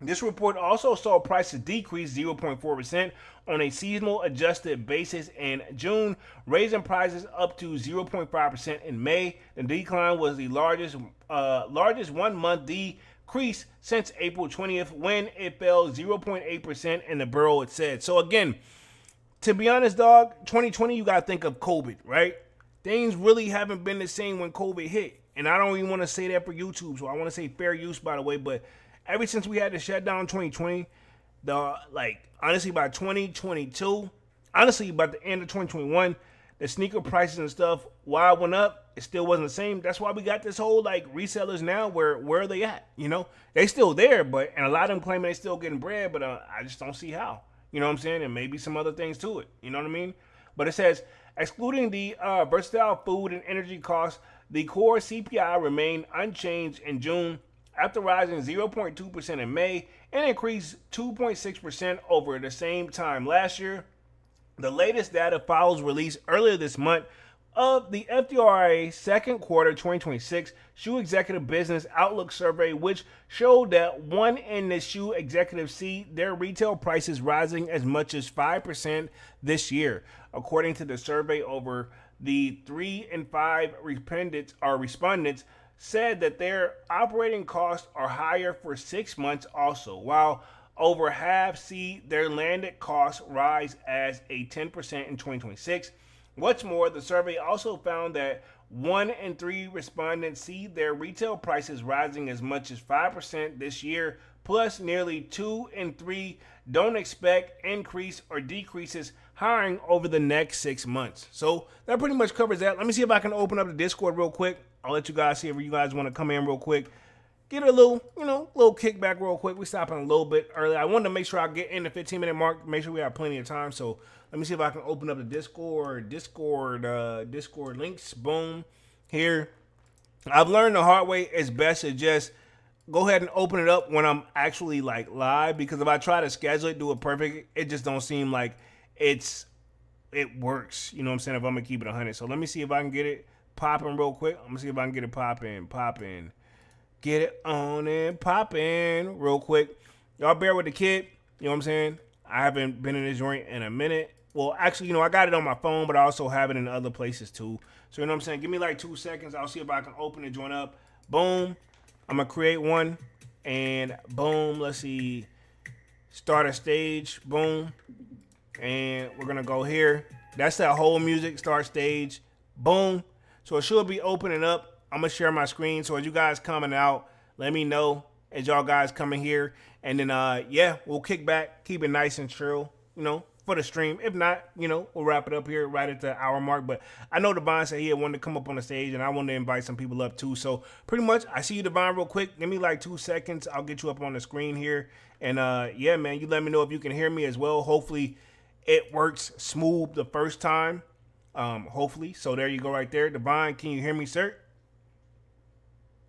This report also saw prices decrease 0.4% on a seasonal adjusted basis in June, raising prices up to 0.5% in May. The decline was the largest 1 month decrease since April 20th when it fell 0.8% in the Bureau, it said. So again, to be honest, dog, 2020, you got to think of COVID, right? Things really haven't been the same when COVID hit. And I don't even want to say that for YouTube, so I want to say fair use, by the way, but ever since we had to shut down 2020, honestly, by 2022, honestly, by the end of 2021, the sneaker prices and stuff, while it went up, it still wasn't the same. That's why we got this whole resellers now. Where are they at? You know, they still there, and a lot of them claiming they still getting bread, but I just don't see how. You know what I'm saying? And maybe some other things to it. You know what I mean? But it says excluding the versatile food and energy costs, the core CPI remained unchanged in June, after rising 0.2% in May and increased 2.6% over the same time last year. The latest data follows released earlier this month of the FDRA second quarter 2026 Shoe Executive Business Outlook Survey, which showed that one in the shoe executives see their retail prices rising as much as 5% this year. According to the survey, over the 3 in 5 respondents said that their operating costs are higher for 6 months also, while over half see their landed costs rise as a 10% in 2026. What's more, the survey also found that 1 in 3 respondents see their retail prices rising as much as 5% this year, plus nearly 2 in 3 don't expect increase or decreases hiring over the next 6 months. So that pretty much covers that. Let me see if I can open up the Discord real quick. I'll let you guys see if you guys want to come in real quick. Get a little, little kickback real quick. We're stopping a little bit early. I wanted to make sure I get in the 15-minute mark, make sure we have plenty of time. So let me see if I can open up the Discord links. Boom. Here. I've learned the hard way it's best to just go ahead and open it up when I'm actually like live, because if I try to schedule it, do it perfect, it just don't seem like it's it works. You know what I'm saying? If I'm gonna keep it 100. So let me see if I can get it popping real quick. I'm gonna see if I can get it popping. Get it on and popping real quick. Y'all bear with the kid. You know what I'm saying? I haven't been in this joint in a minute. Well, actually, I got it on my phone, but I also have it in other places too. So you know what I'm saying? Give me like 2 seconds. I'll see if I can open the joint up. Boom. I'm gonna create one, and boom. Let's see. Start a stage. Boom. And we're gonna go here. That's that whole music. Start stage. Boom. So it should be opening up. I'm gonna share my screen. So as you guys coming out, let me know as y'all guys coming here. And then yeah, we'll kick back, keep it nice and chill, for the stream. If not, we'll wrap it up here right at the hour mark. But I know Devon said he had wanted to come up on the stage, and I wanted to invite some people up too. So pretty much, I see you, Devon, real quick. Give me like 2 seconds. I'll get you up on the screen here. And yeah, man, you let me know if you can hear me as well. Hopefully it works smooth the first time. Hopefully. So there you go right there. Devon, can you hear me, sir?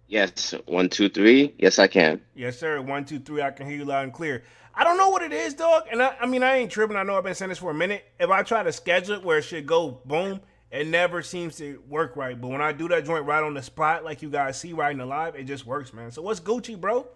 Yes, 1, 2, 3. Yes, I can. Yes, sir. 1, 2, 3. I can hear you loud and clear. I don't know what it is, dog. And I mean, I ain't tripping. I know I've been saying this for a minute. If I try to schedule it where it should go boom, it never seems to work right. But when I do that joint right on the spot, like you guys see right in the live, it just works, man. So what's Gucci, bro?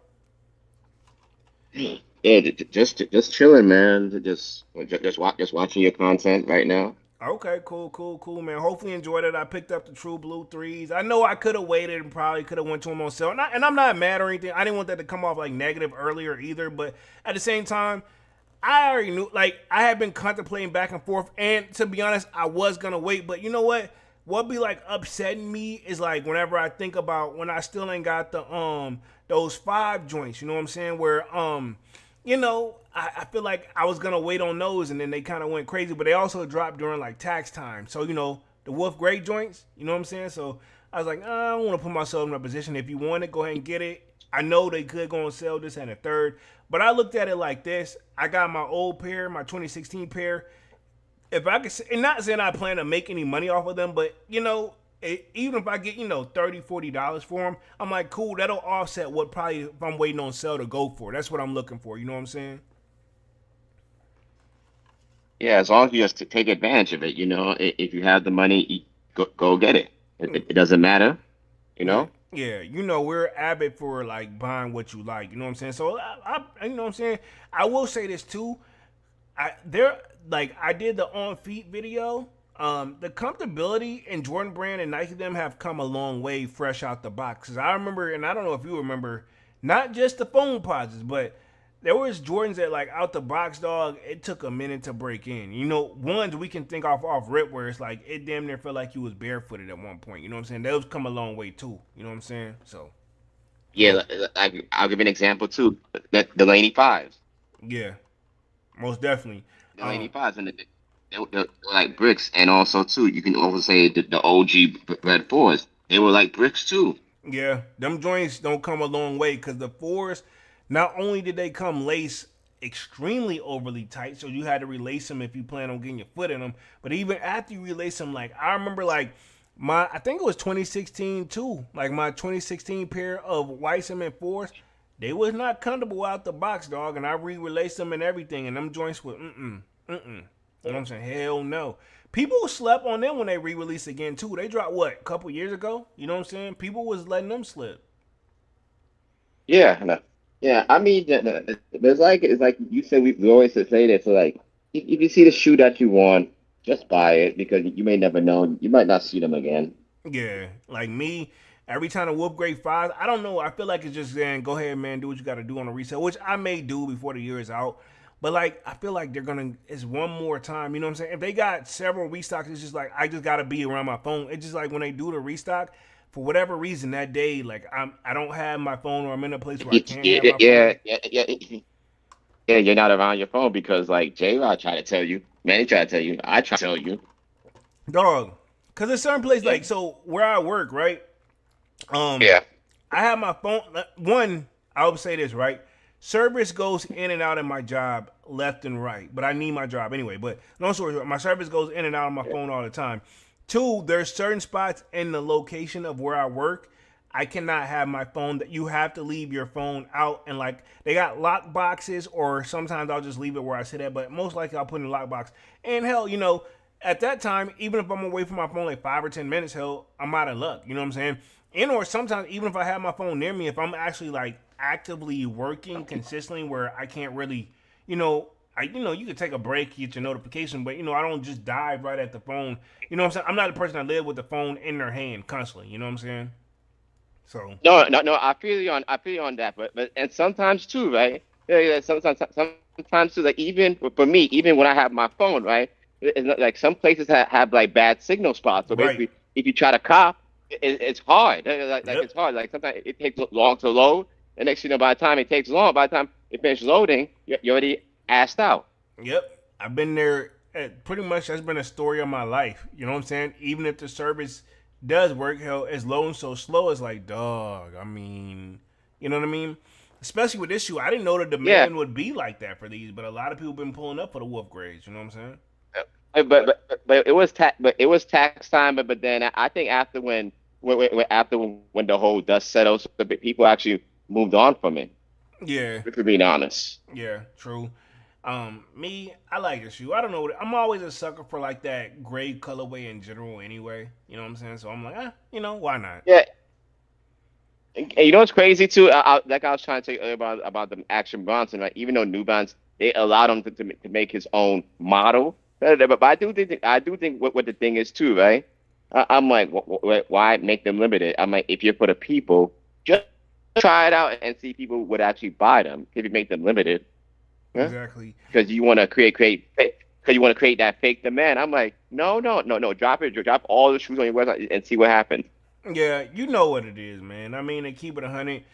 Yeah, just chilling, man. Just watching your content right now. Okay, cool, man. Hopefully enjoyed it. I picked up the True Blue threes. I know I could have waited and probably could have went to them on sale. And I'm not mad or anything. I didn't want that to come off like negative earlier either. But at the same time, I already knew, like, I had been contemplating back and forth. And to be honest, I was going to wait. But you know what? What be like upsetting me is like whenever I think about when I still ain't got the those 5 joints, you know what I'm saying? Where I feel like I was gonna wait on those, and then they kind of went crazy. But they also dropped during like tax time, so the Wolf Great joints. You know what I'm saying? So I was like, I don't want to put myself in a position. If you want it, go ahead and get it. I know they could go on sale this and a third, but I looked at it like this. I got my old pair, my 2016 pair. If I could, and not saying I plan to make any money off of them, but even if I get $30-$40 for them, I'm like, cool. That'll offset what probably if I'm waiting on sale to go for. That's what I'm looking for. You know what I'm saying? Yeah, as long as you just take advantage of it, if you have the money, go get it. It doesn't matter, you know. Yeah, we're avid for like buying what you like. You know what I'm saying? So you know what I'm saying. I will say this too. I did the on feet video. The comfortability and Jordan Brand and Nike them have come a long way fresh out the box. 'Cause I remember, and I don't know if you remember, not just the foam posits, but there was Jordans that like out the box, dog. It took a minute to break in. Ones we can think off rip where it's like it damn near felt like you was barefooted at one point. You know what I'm saying? Those come a long way too. You know what I'm saying? So Yeah, I'll give you an example too. The Laney fives, yeah, most definitely. the Laney fives, and they're like bricks. And also too, you can also say the OG Red fours. They were like bricks too. Yeah, them joints don't come a long way because the fours, not only did they come laced extremely overly tight, so you had to relace them if you plan on getting your foot in them. But even after you relace them, like I remember, like I think it was 2016 too. Like my 2016 pair of white cement fours, they was not comfortable out the box, dog. And I re-relaced them and everything, and them joints were You know what I'm saying? Hell no. People slept on them when they re-released again too. They dropped what, a couple years ago? You know what I'm saying? People was letting them slip. Yeah, no. Yeah. I mean, it's like you said. We always say this. So like, if you see the shoe that you want, just buy it because you may never know. You might not see them again. Yeah, like me, every time the Wolf Grade 5, I don't know. I feel like it's just saying, go ahead, man, do what you got to do on the resale, which I may do before the year is out. But like, I feel like it's one more time. You know what I'm saying? If they got several restocks, it's just like I just got to be around my phone. It's just like when they do the restock, for whatever reason that day, like I don't have my phone, or I'm in a place where I can't have Yeah, my yeah, phone. yeah, yeah, yeah. You're not around your phone because like J Rod tried to tell you, Manny tried to tell you, I tried to tell you. Dog. Cause there's certain places Yeah, like so where I work, right? Um, yeah, I have my phone. One, I would say this, right? Service goes in and out of my job left and right, but I need my job anyway. But long story short, my service goes in and out of my phone all the time. Two, there's certain spots in the location of where I work I cannot have my phone. That you have to leave your phone out, and like they got lock boxes, or sometimes I'll just leave it where I sit at. But most likely I'll put it in a lock box. And hell, at that time, even if I'm away from my phone like 5 or 10 minutes, hell, I'm out of luck. You know what I'm saying? And or sometimes even if I have my phone near me, if I'm actually like actively working consistently, where I can't really, you could take a break, get your notification, but I don't just dive right at the phone. You know what I'm saying? I'm not a person that live with the phone in their hand constantly. You know what I'm saying? So No. I feel you on that. But and sometimes too, right? Yeah. Sometimes too. Like even for me, even when I have my phone, right? It's not, like some places have like bad signal spots. So right. basically, if you try to cop, it's hard. Like Yep. it's hard. Like sometimes it takes long to load. And next, by the time it takes long, by the time it finishes loading, you're already assed out. Yep. I've been there. Pretty much that's been a story of my life. You know what I'm saying? Even if the service does work, hell, it's low and so slow. It's like, dog. I mean, you know what I mean? Especially with this shoe, I didn't know the Yeah. demand would be like that for these, but a lot of people been pulling up for the wolf grades. You know what I'm saying? But it was tax time. But then I think after when the whole dust settles, the people actually moved on from it. Yeah. If we're being honest. Yeah. True. Me, I like the shoe. I don't know. I'm always a sucker for like that gray colorway in general. Anyway, you know what I'm saying? So I'm like, why not? Yeah. And you know what's crazy too? Like I was trying to tell you earlier about the Action Bronson, right? Even though New Balance they allowed him to make his own model, but I do think what the thing is too, right? I'm like, why make them limited? I'm like, if you're for the people, just try it out and see if people would actually buy them if you make them limited. Yeah? Exactly. Because you want to because you want to create that fake demand. I'm like, no. Drop all the shoes on your website and see what happens. Yeah, you know what it is, man. I mean, to keep it 100,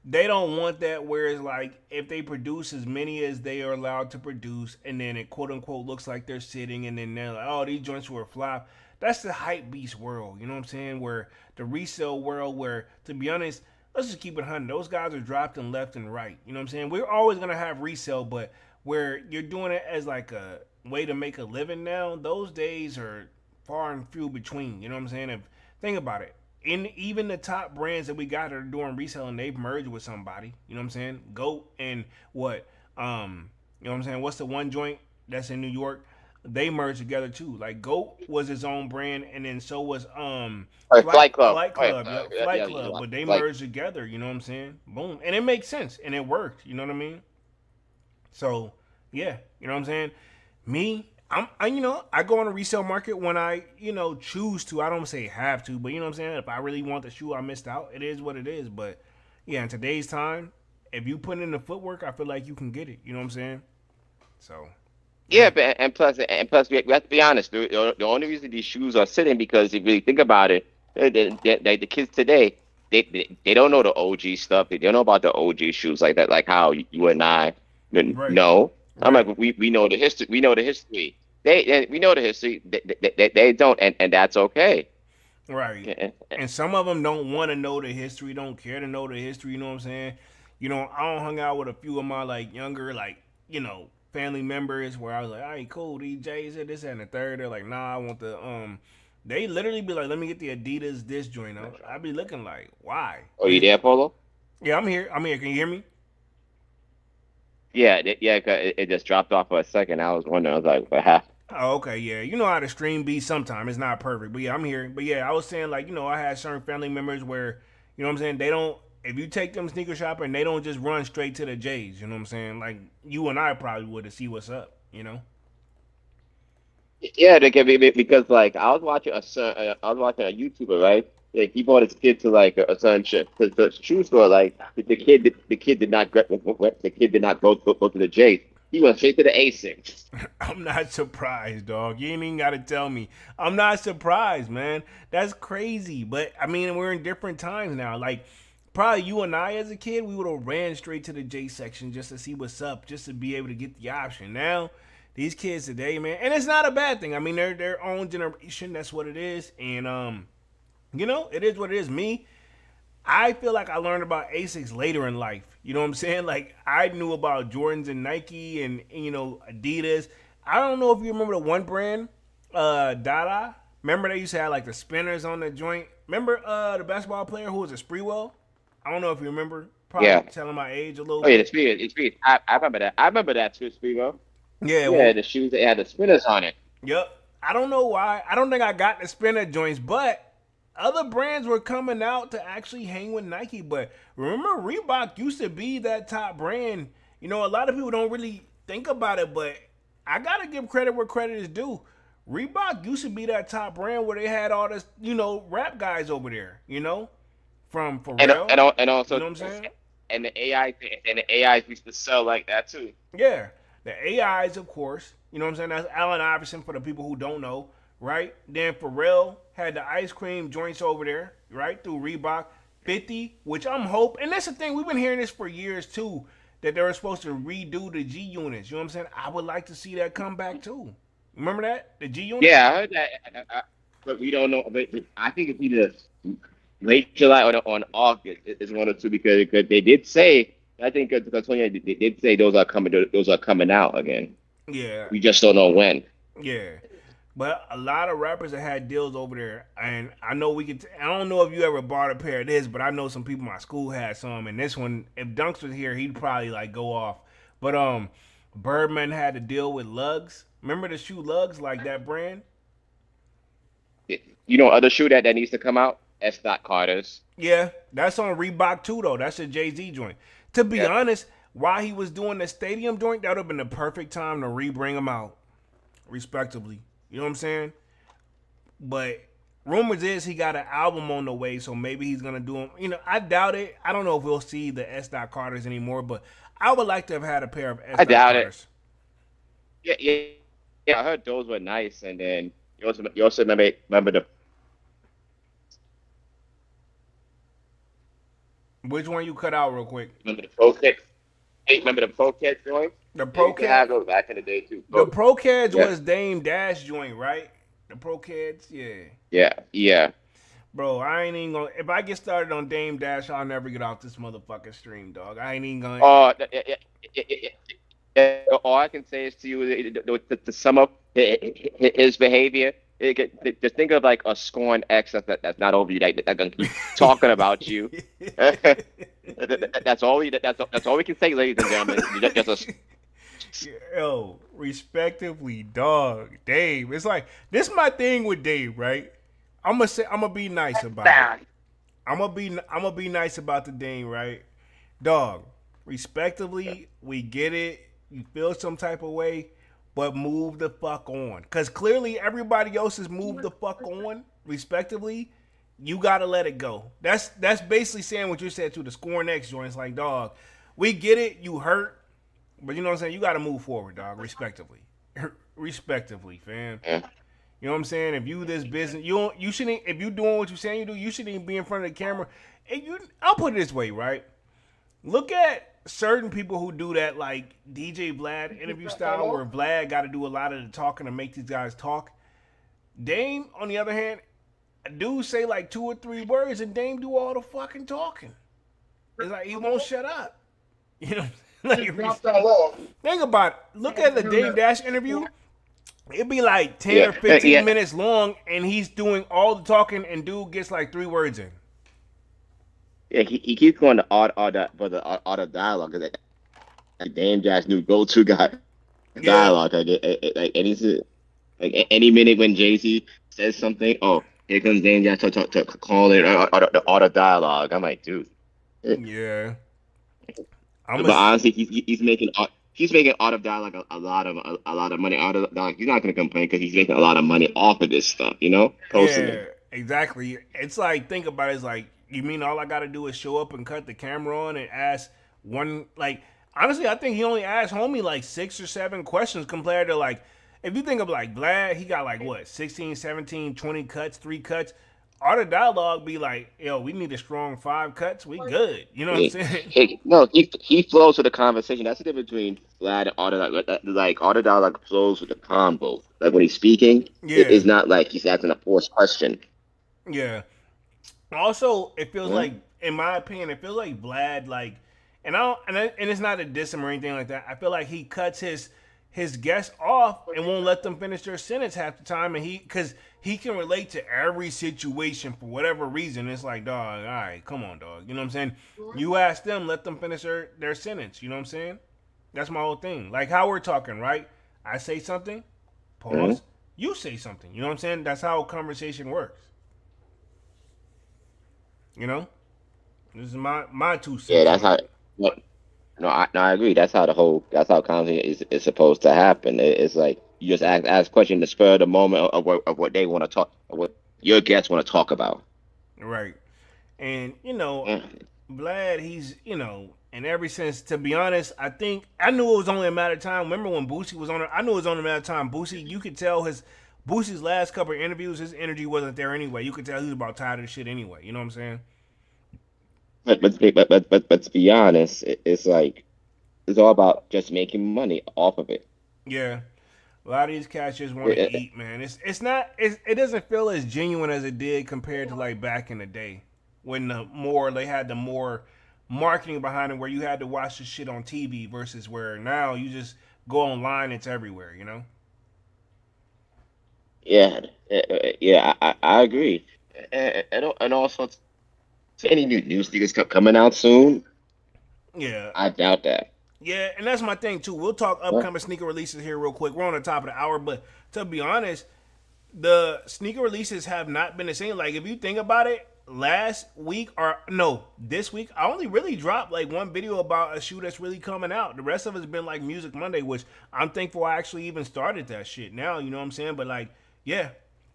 they don't want that. Whereas, like, if they produce as many as they are allowed to produce, and then it quote unquote looks like they're sitting, and then they're like, oh, these joints were a flop. That's the hype beast world. You know what I'm saying? Where the resale world, where to be honest, let's just keep it 100. Those guys are dropped and left and right. You know what I'm saying? We're always gonna have resale, but where you're doing it as like a way to make a living now, those days are far and few between. You know what I'm saying? If think about it, in even the top brands that we got that are doing reselling, they've merged with somebody. You know what I'm saying? Goat and what? You know what I'm saying? What's the one joint that's in New York? They merged together too. Like Goat was his own brand, and then so was All right, Flight Club. Flight All right, Club, yep, Flight Club. But they like merged together. You know what I'm saying? Boom, and it makes sense, and it worked. You know what I mean? So yeah, you know what I'm saying? Me, I go on a resale market when I, choose to. I don't say have to, but you know what I'm saying? If I really want the shoe, I missed out. It is what it is. But yeah, in today's time, if you put in the footwork, I feel like you can get it. You know what I'm saying? So yeah, but and plus we have to be honest. The only reason these shoes are sitting because if you really think about it, the kids today they don't know the OG stuff. They don't know about the OG shoes like that, like how you and I right, know. I'm right, like we know the history. We know the history. We know the history. They don't, and that's okay. right. Yeah. And some of them don't want to know the history, don't care to know the history. You know what I'm saying? I don't hung out with a few of my like younger family members where I was like, all right, cool, DJs, this and the third. They're like, nah, I want the They literally be like, let me get the Adidas this joint. I'd be looking like, why? Oh, you there, Polo? Yeah, I'm here. I'm here. Can you hear me? Yeah, 'cause it just dropped off for a second. I was wondering. I was like, what happened? Oh, okay, yeah. You know how the stream be sometimes. It's not perfect. But yeah, I'm here. But yeah, I was saying like, I had certain family members where, you know what I'm saying, they don't if you take them sneaker shopping, they don't just run straight to the J's, you know what I'm saying? Like you and I probably would to see what's up, you know? Yeah, they can be because like I was watching a YouTuber, right? Like he brought his kid to like a certain shit. The shoe store, like the kid did not go to the J's. He went straight to the Asics. I'm not surprised, dog. You ain't even got to tell me. I'm not surprised, man. That's crazy. But I mean, we're in different times now. Like, probably you and I as a kid, we would have ran straight to the J section just to see what's up, just to be able to get the option. Now, these kids today, man, and it's not a bad thing. I mean, they're their own generation. That's what it is. And it is what it is. Me, I feel like I learned about Asics later in life. You know what I'm saying? Like I knew about Jordans and Nike and Adidas. I don't know if you remember the one brand, Dada. Remember they used to have like the spinners on the joint. Remember the basketball player who was a Spreewell? I don't know if you remember. Probably Yeah. telling my age a little Oh yeah, the bit. speed. It's speed. I remember that. I remember that too, Speedo. Yeah, Yeah, well, the shoes that had the spinners on it. yep. I don't know why. I don't think I got the spinner joints, but other brands were coming out to actually hang with Nike. But remember, Reebok used to be that top brand. You know, a lot of people don't really think about it, but I gotta give credit where credit is due. Reebok used to be that top brand where they had all this, rap guys over there. From And Pharrell. and You also know what I'm saying? and the AI used to sell like that too. Yeah. The AIs, of course. You know what I'm saying? That's Allen Iverson for the people who don't know, right? Then Pharrell had the ice cream joints over there, right? Through Reebok. 50, which I'm hoping, and that's the thing, we've been hearing this for years too, that they were supposed to redo the G units. You know what I'm saying? I would like to see that come back too. Remember that? The G unit? Yeah, I heard that, but we don't know. But I think it's either late July or on August is one or two because they did say. I think because Tony they did say those are coming. Those are coming out again. Yeah. We just don't know when. Yeah. But a lot of rappers that had deals over there, and I know we could. I don't know if you ever bought a pair of this, but I know some people in my school had some. And this one, if Dunks was here, he'd probably like go off. But Birdman had to deal with Lugs. Remember the shoe Lugs, like that brand? You know, other shoe that needs to come out. S. Carter's. Yeah, that's on Reebok too, though. That's a Jay-Z joint. To be Yeah. honest, while he was doing the stadium joint, that would have been the perfect time to re-bring him out, respectively. You know what I'm saying? But rumors is he got an album on the way, so maybe he's gonna do them. I doubt it. I don't know if we'll see the S. Carters anymore, but I would like to have had a pair of S. I doubt it. Carters. Yeah. I heard those were nice, and then you also remember the Which one you cut out real quick? remember the Pro Kit. Hey, remember the Pro Kit joint? The They Pro used to have Cat. those back in the day too. The Pro Cats Yeah. was Dame Dash joint, right? The Pro Cats, yeah. Yeah. Bro, I ain't even gonna. If I get started on Dame Dash, I'll never get off this motherfucking stream, dog. I ain't even gonna. All I can say is to you to sum up his behavior. Just think of like a scorned ex that's not over you that gonna keep talking about you. That's all we can say, ladies and gentlemen. Just Yo, respectively, dog, Dave. It's like this. My thing with Dave, right? I'm gonna be nice about it. I'm gonna be nice about the Dame, right? Dog, respectively, we get it. You feel some type of way, but move the fuck on. Cause clearly everybody else has moved the fuck on, respectively. You gotta let it go. That's basically saying what you said to the Scorn X joints. Like, dog, we get it. You hurt, but you know what I'm saying. You gotta move forward, dog. Respectively, respectively, fam. yeah. You know what I'm saying? If you this business, you shouldn't. If you doing what you saying you do, you shouldn't even be in front of the camera. And I'll put it this way, right? Look at certain people who do that, like DJ Vlad interview style, where Vlad got to do a lot of the talking to make these guys talk. Dame, on the other hand, dude say like 2 or 3 words, and Dame do all the fucking talking. It's like he won't shut up. You know, like think about it. Look at the Dame Dash interview. It'd be like 10 or 15 minutes long, and he's doing all the talking, and dude gets like 3 words in. Yeah, he keeps going to auto dialogue. Like Dame Dash new go-to guy dialogue. Like any minute when Jay-Z says something, oh, here comes Dame Dash to call it the auto dialogue. I'm like, dude. Yeah. But honestly, he's making auto dialogue a lot of money. Auto dialogue, he's not gonna complain because he's making a lot of money off of this stuff. You know, personally. Yeah, exactly. It's like, think about it. It's like, you mean all I got to do is show up and cut the camera on and ask one, like, honestly, I think he only asked homie like 6 or 7 questions compared to like, if you think of like Vlad, he got like what, 16, 17, 20 cuts, 3 cuts. Auto dialogue be like, yo, we need a strong 5 cuts. We good. You know what I'm saying? No, he flows with the conversation. That's the difference between Vlad and auto. Like auto dialogue flows with the combo. Like when he's speaking, it's not like he's asking a forced question. Yeah. Also, it feels like, in my opinion, it feels like Vlad, like, and it's not a diss him or anything like that. I feel like he cuts his his guests off and won't let them finish their sentence half the time, and because he can relate to every situation for whatever reason. It's like, dog, all right, come on, dog. You know what I'm saying? You ask them, let them finish their sentence. You know what I'm saying? That's my whole thing. Like how we're talking, right? I say something, pause. Mm-hmm. You say something. You know what I'm saying? That's how a conversation works. You know, this is my 2 cents. Yeah, that's how. No, I agree. That's how conversation is supposed to happen. It's like you just ask questions to spur the moment of what they want to talk, of what your guests want to talk about. Right, and Vlad, he's and ever since, to be honest, I think I knew it was only a matter of time. Remember when Boosie was on it? I knew it was only a matter of time. Boosie, you could tell Boosie's last couple of interviews, his energy wasn't there anyway. You could tell he was about tired of the shit anyway. You know what I'm saying? But to be honest, it's like it's all about just making money off of it. Yeah, a lot of these cats just want to eat, man. It doesn't feel as genuine as it did compared to like back in the day when they had the more marketing behind it, where you had to watch the shit on TV versus where now you just go online, it's everywhere. You know? Yeah, I agree, and also. Any new sneakers coming out soon? Yeah, I doubt that. Yeah, and that's my thing too. We'll talk upcoming sneaker releases here real quick. We're on the top of the hour, but to be honest, the sneaker releases have not been the same. Like if you think about it, this week, I only really dropped like one video about a shoe that's really coming out. The rest of it's been like Music Monday, which I'm thankful I actually even started that shit now. You know what I'm saying? But like, yeah.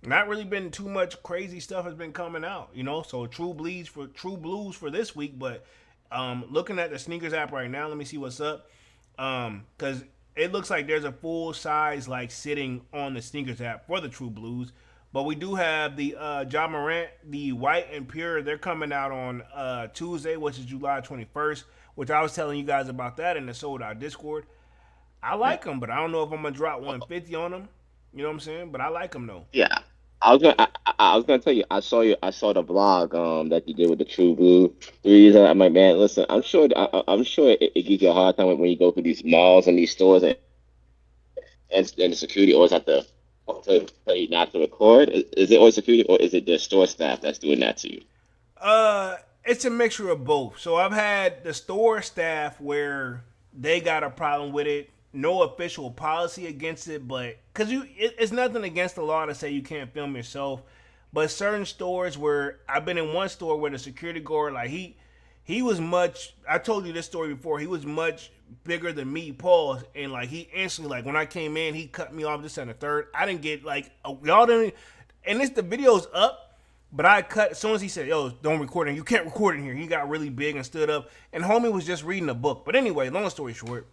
Not really been too much crazy stuff has been coming out, So True Blues for this week, but looking at the sneakers app right now, let me see what's up. Because it looks like there's a full size like sitting on the sneakers app for the True Blues, but we do have the Ja Morant, the white and pure. They're coming out on Tuesday, which is July 21st. Which I was telling you guys about that in the Sold Out Discord. I like them, but I don't know if I'm gonna drop 150 on them. You know what I'm saying? But I like them though. Yeah. I was gonna tell you. I saw the blog that you did with the True Blue. The reason I'm like, man, listen, I'm sure it gives you a hard time when you go through these malls and these stores and the security always have to tell you not to record. Is it always security or is it the store staff that's doing that to you? It's a mixture of both. So I've had the store staff where they got a problem with it. No official policy against it, but because it's nothing against the law to say you can't film yourself. But certain stores where I've been in one store where the security guard, like he was much. I told you this story before. He was much bigger than me, Paul, and like he instantly, like when I came in, he cut me off this and the third. I didn't get y'all didn't, and the video's up, but I cut as soon as he said, "Yo, don't record it. You can't record in here." He got really big and stood up, and homie was just reading a book. But anyway, long story short.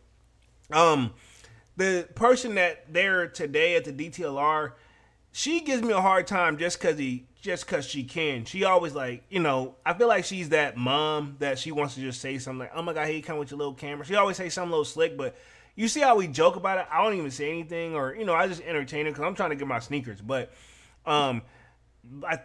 The person that there today at the DTLR, she gives me a hard time just cause she can. She always like, I feel like she's that mom that she wants to just say something like, "Oh my God, here you come with your little camera." She always say something a little slick, but you see how we joke about it. I don't even say anything, or I just entertain her because I'm trying to get my sneakers. But I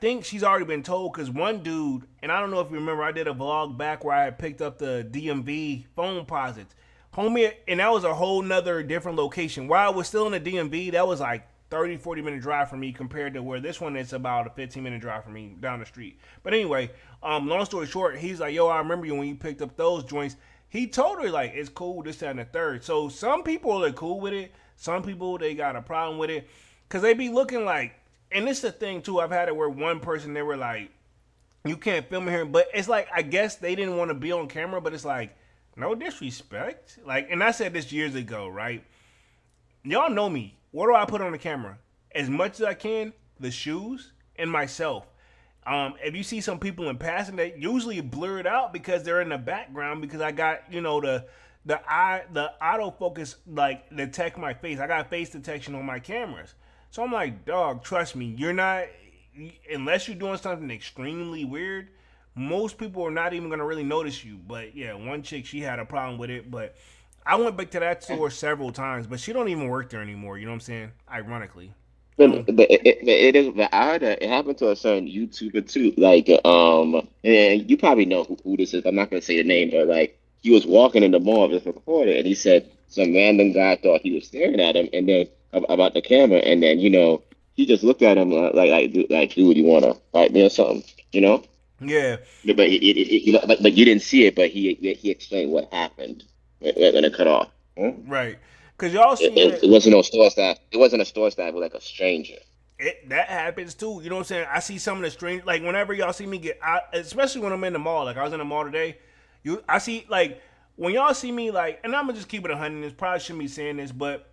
think she's already been told because one dude, and I don't know if you remember, I did a vlog back where I had picked up the DMV phone posits. Homie, and that was a whole nother different location. While I was still in the DMV, that was like 30, 40-minute drive for me compared to where this one is about a 15-minute drive for me down the street. But anyway, long story short, he's like, "Yo, I remember you when you picked up those joints." He told her, like, it's cool, this, that, and the third. So some people are cool with it. Some people, they got a problem with it. Because they be looking like, and this is the thing, too. I've had it where one person, they were like, "You can't film here." But it's like, I guess they didn't want to be on camera, but it's like, no disrespect. Like, and I said this years ago, right? Y'all know me. What do I put on the camera? As much as I can, the shoes and myself. If you see some people in passing, they usually blur it out because they're in the background because I got, the autofocus, like, detect my face. I got face detection on my cameras. So I'm like, dog, trust me, you're not, unless you're doing something extremely weird, most people are not even going to really notice you. But yeah, one chick, she had a problem with it. But I went back to that store several times, but she don't even work there anymore. You know what I'm saying? Ironically. But it is. But I heard that it happened to a certain YouTuber too. Like, and you probably know who this is. I'm not gonna say the name, but like, he was walking in the mall, just recorded, and he said some random guy thought he was staring at him, and then about the camera, and then he just looked at him like dude, you wanna fight me or something, you know? Yeah, But but you didn't see it, but he explained what happened when it cut off. Huh? right. Cause y'all seen It it. wasn't no store staff. It wasn't a store staff. It was like a stranger. That happens too. You know what I'm saying? I see some of the strange, like whenever y'all see me get out, especially when I'm in the mall. Like I was in the mall today. I see like when y'all see me like, and I'm gonna just keep it 100. This probably shouldn't be saying this, but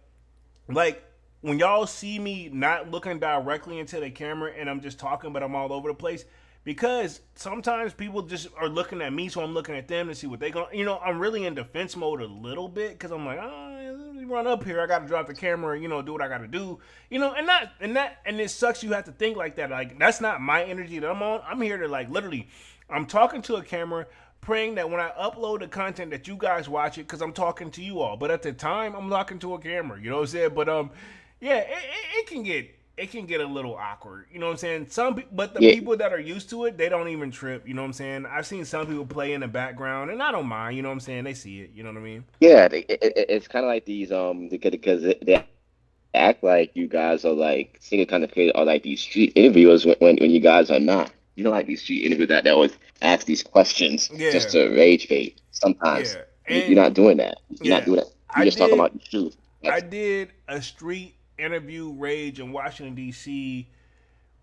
like when y'all see me not looking directly into the camera and I'm just talking, but I'm all over the place because sometimes people just are looking at me, so I'm looking at them to see what they going. I'm really in defense mode a little bit because I'm like, let me run up here. I got to drop the camera, and, do what I got to do, and it sucks. You have to think like that. Like that's not my energy that I'm on. I'm here to like literally, I'm talking to a camera praying that when I upload the content that you guys watch it because I'm talking to you all. But at the time, I'm talking to a camera. You know what I'm saying? But yeah, it can get a little awkward. You know what I'm saying? But the Yeah, people that are used to it, they don't even trip. You know what I'm saying? I've seen some people play in the background, and I don't mind. You know what I'm saying? They see it. You know what I mean? yeah. It's kind of like these because they act like you guys are like single kind of created or like these street interviewers when you guys are not. You know, like these street interviewers that always ask these questions just Yeah, to rage bait. Sometimes yeah, you're and not doing that. You're not yeah. doing that. You're I just talking did. about the truth. I That's did a street interview rage in Washington D.C.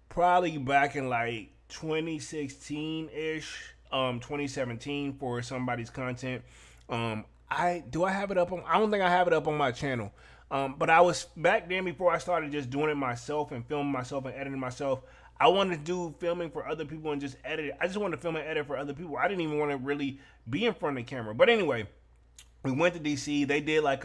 probably back in like 2016 ish, 2017 for somebody's content. I have it up on. I don't think I have it up on my channel. But I was back then before I started just doing it myself and filming myself and editing myself. I wanted to do filming for other people and just edit it. I just wanted to film and edit for other people. I didn't even want to really be in front of the camera. But anyway, we went to DC. They did like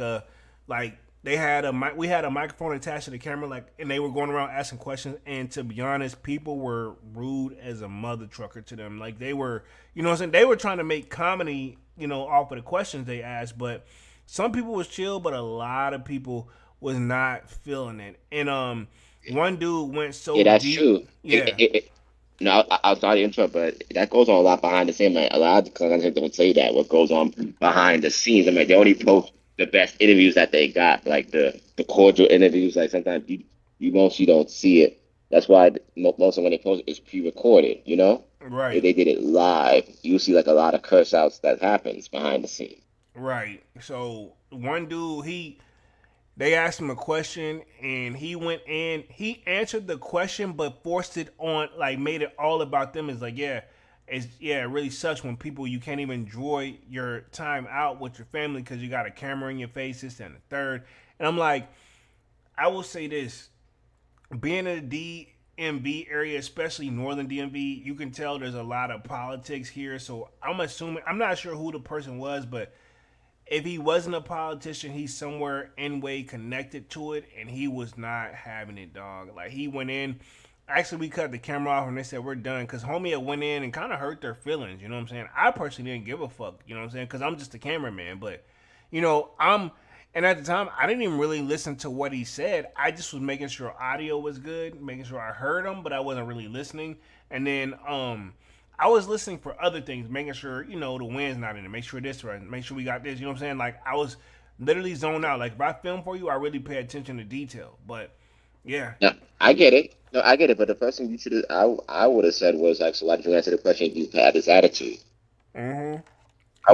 they had we had a microphone attached to the camera, like, and they were going around asking questions. And to be honest, people were rude as a mother trucker to them. Like they were, what I'm saying, they were trying to make comedy, off of the questions they asked. But some people was chill, but a lot of people was not feeling it. And one dude went yeah, so that's deep. true. Yeah, No, I'll sorry to interrupt, but that goes on a lot behind the scenes. Like, a lot of content don't say that. What goes on behind the scenes? I mean, they only post the best interviews that they got, like the cordial interviews. Like sometimes you mostly don't see it. That's why most of when they post it is pre-recorded. If right. they did it live, you see like a lot of curse outs that happens behind the scenes. Right. So one dude, they asked him a question and he went in. He answered the question, but forced it on, like made it all about them. It's like, it really sucks when people you can't even enjoy your time out with your family because you got a camera in your face, this and the third. And I'm like, I will say this: being in the DMV area, especially northern DMV, you can tell there's a lot of politics here. So I'm assuming, I'm not sure who the person was, but if he wasn't a politician, he's somewhere in way connected to it, and he was not having it, dog. Like he went in. Actually, we cut the camera off and they said we're done because homie had went in and kind of hurt their feelings. You know what I'm saying? I personally didn't give a fuck. You know what I'm saying? Because I'm just a cameraman. But I'm. And at the time, I didn't even really listen to what he said. I just was making sure audio was good, making sure I heard him, but I wasn't really listening. And then I was listening for other things, making sure, the wind's not in it. Make sure this right. Make sure we got this. You know what I'm saying? Like, I was literally zoned out. Like, if I film for you, I really pay attention to detail. But, yeah. No, I get it. No, I get it. But the first thing you should have, I would have said was actually, why did you answer the question? You had this attitude. Mm-hmm. I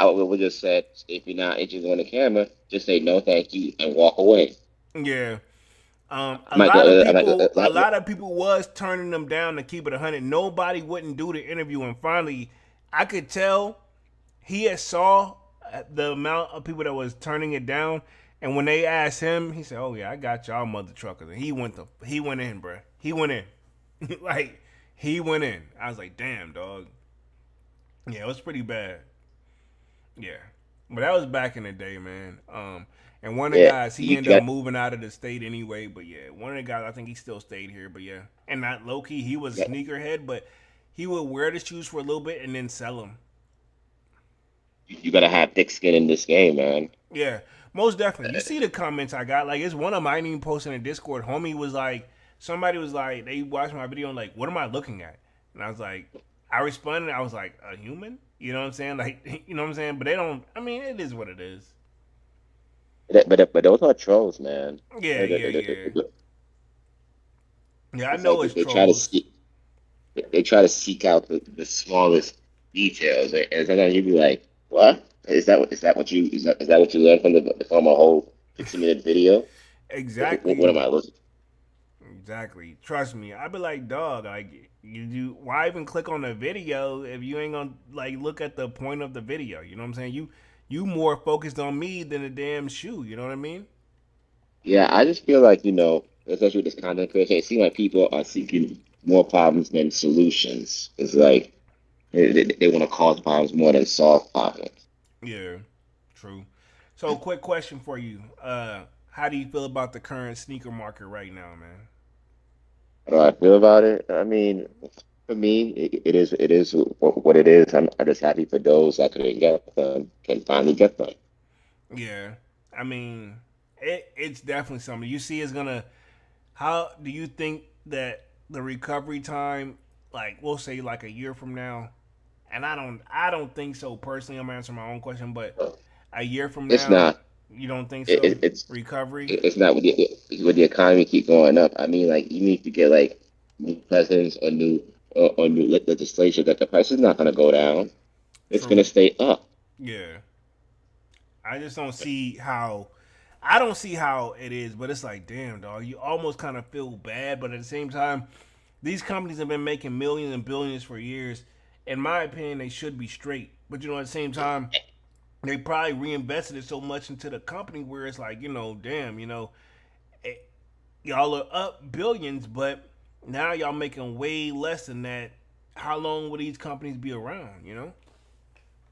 would just said, if you're not interested in the camera, just say no, thank you, and walk away. Yeah. A I'm like, lot of I'm people, a like, lot of people was turning them down to keep it 100. Nobody wouldn't do the interview, and finally, I could tell he had saw the amount of people that was turning it down, and when they asked him, he said, "Oh yeah, I got y'all mother truckers," and he went in, bro. He went in, like he went in. I was like, "Damn, dog." Yeah, it was pretty bad. Yeah, but that was back in the day, man. And one of the yeah, guys, he you ended up got, moving out of the state anyway. But yeah, one of the guys, I think he still stayed here. But yeah, and not low key, he was a yeah, sneakerhead, but he would wear the shoes for a little bit and then sell them. you gotta have thick skin in this game, man. Yeah, most definitely. You see the comments I got? Like, it's one of mine even posting in Discord. Homie was like, somebody was like, they watched my video and like, what am I looking at? And I was like, I responded. I was like, a human? You know what I'm saying? Like, you know what I'm saying? But they don't. I mean, it is what it is. But those are trolls, man. Yeah, They, they, yeah, they, yeah. they- Yeah, I It's know like it's they try to trolls. see. They try to seek out the smallest details, and sometimes you be like, "What is that what you learned from a whole 60-minute video? What am Exactly. I looking?" Exactly. Trust me. I'd be like, dog, like why even click on the video if you ain't gonna like look at the point of the video? You know what I'm saying? You more focused on me than a damn shoe. You know what I mean? Yeah, I just feel like especially with this content creation, it seems like people are seeking more problems than solutions. It's like they want to cause problems more than solve problems. Yeah. True. So, quick question for you. How do you feel about the current sneaker market right now, man? How do I feel about it? I mean, for me, it is what it is. I'm just happy for those that couldn't get them can finally get them. Yeah. I mean, it's definitely something. You see, it's gonna. How do you think that the recovery time, like we'll say, like a year from now, and I don't think so personally. I'm answering my own question, but a year from It's now, not. you don't think It, so? it, it's Recovery? it's not with the economy keep going up. I mean, like you need to get like new presidents or new legislation that the price is not going to go down. It's going True. to stay up. Yeah. I just don't see how. I don't see how it is, but it's like, damn, dog. You almost kind of feel bad, but at the same time, these companies have been making millions and billions for years. In my opinion, they should be straight. But at the same time, they probably reinvested it so much into the company where it's like, damn, it, y'all are up billions, but now y'all making way less than that. How long will these companies be around?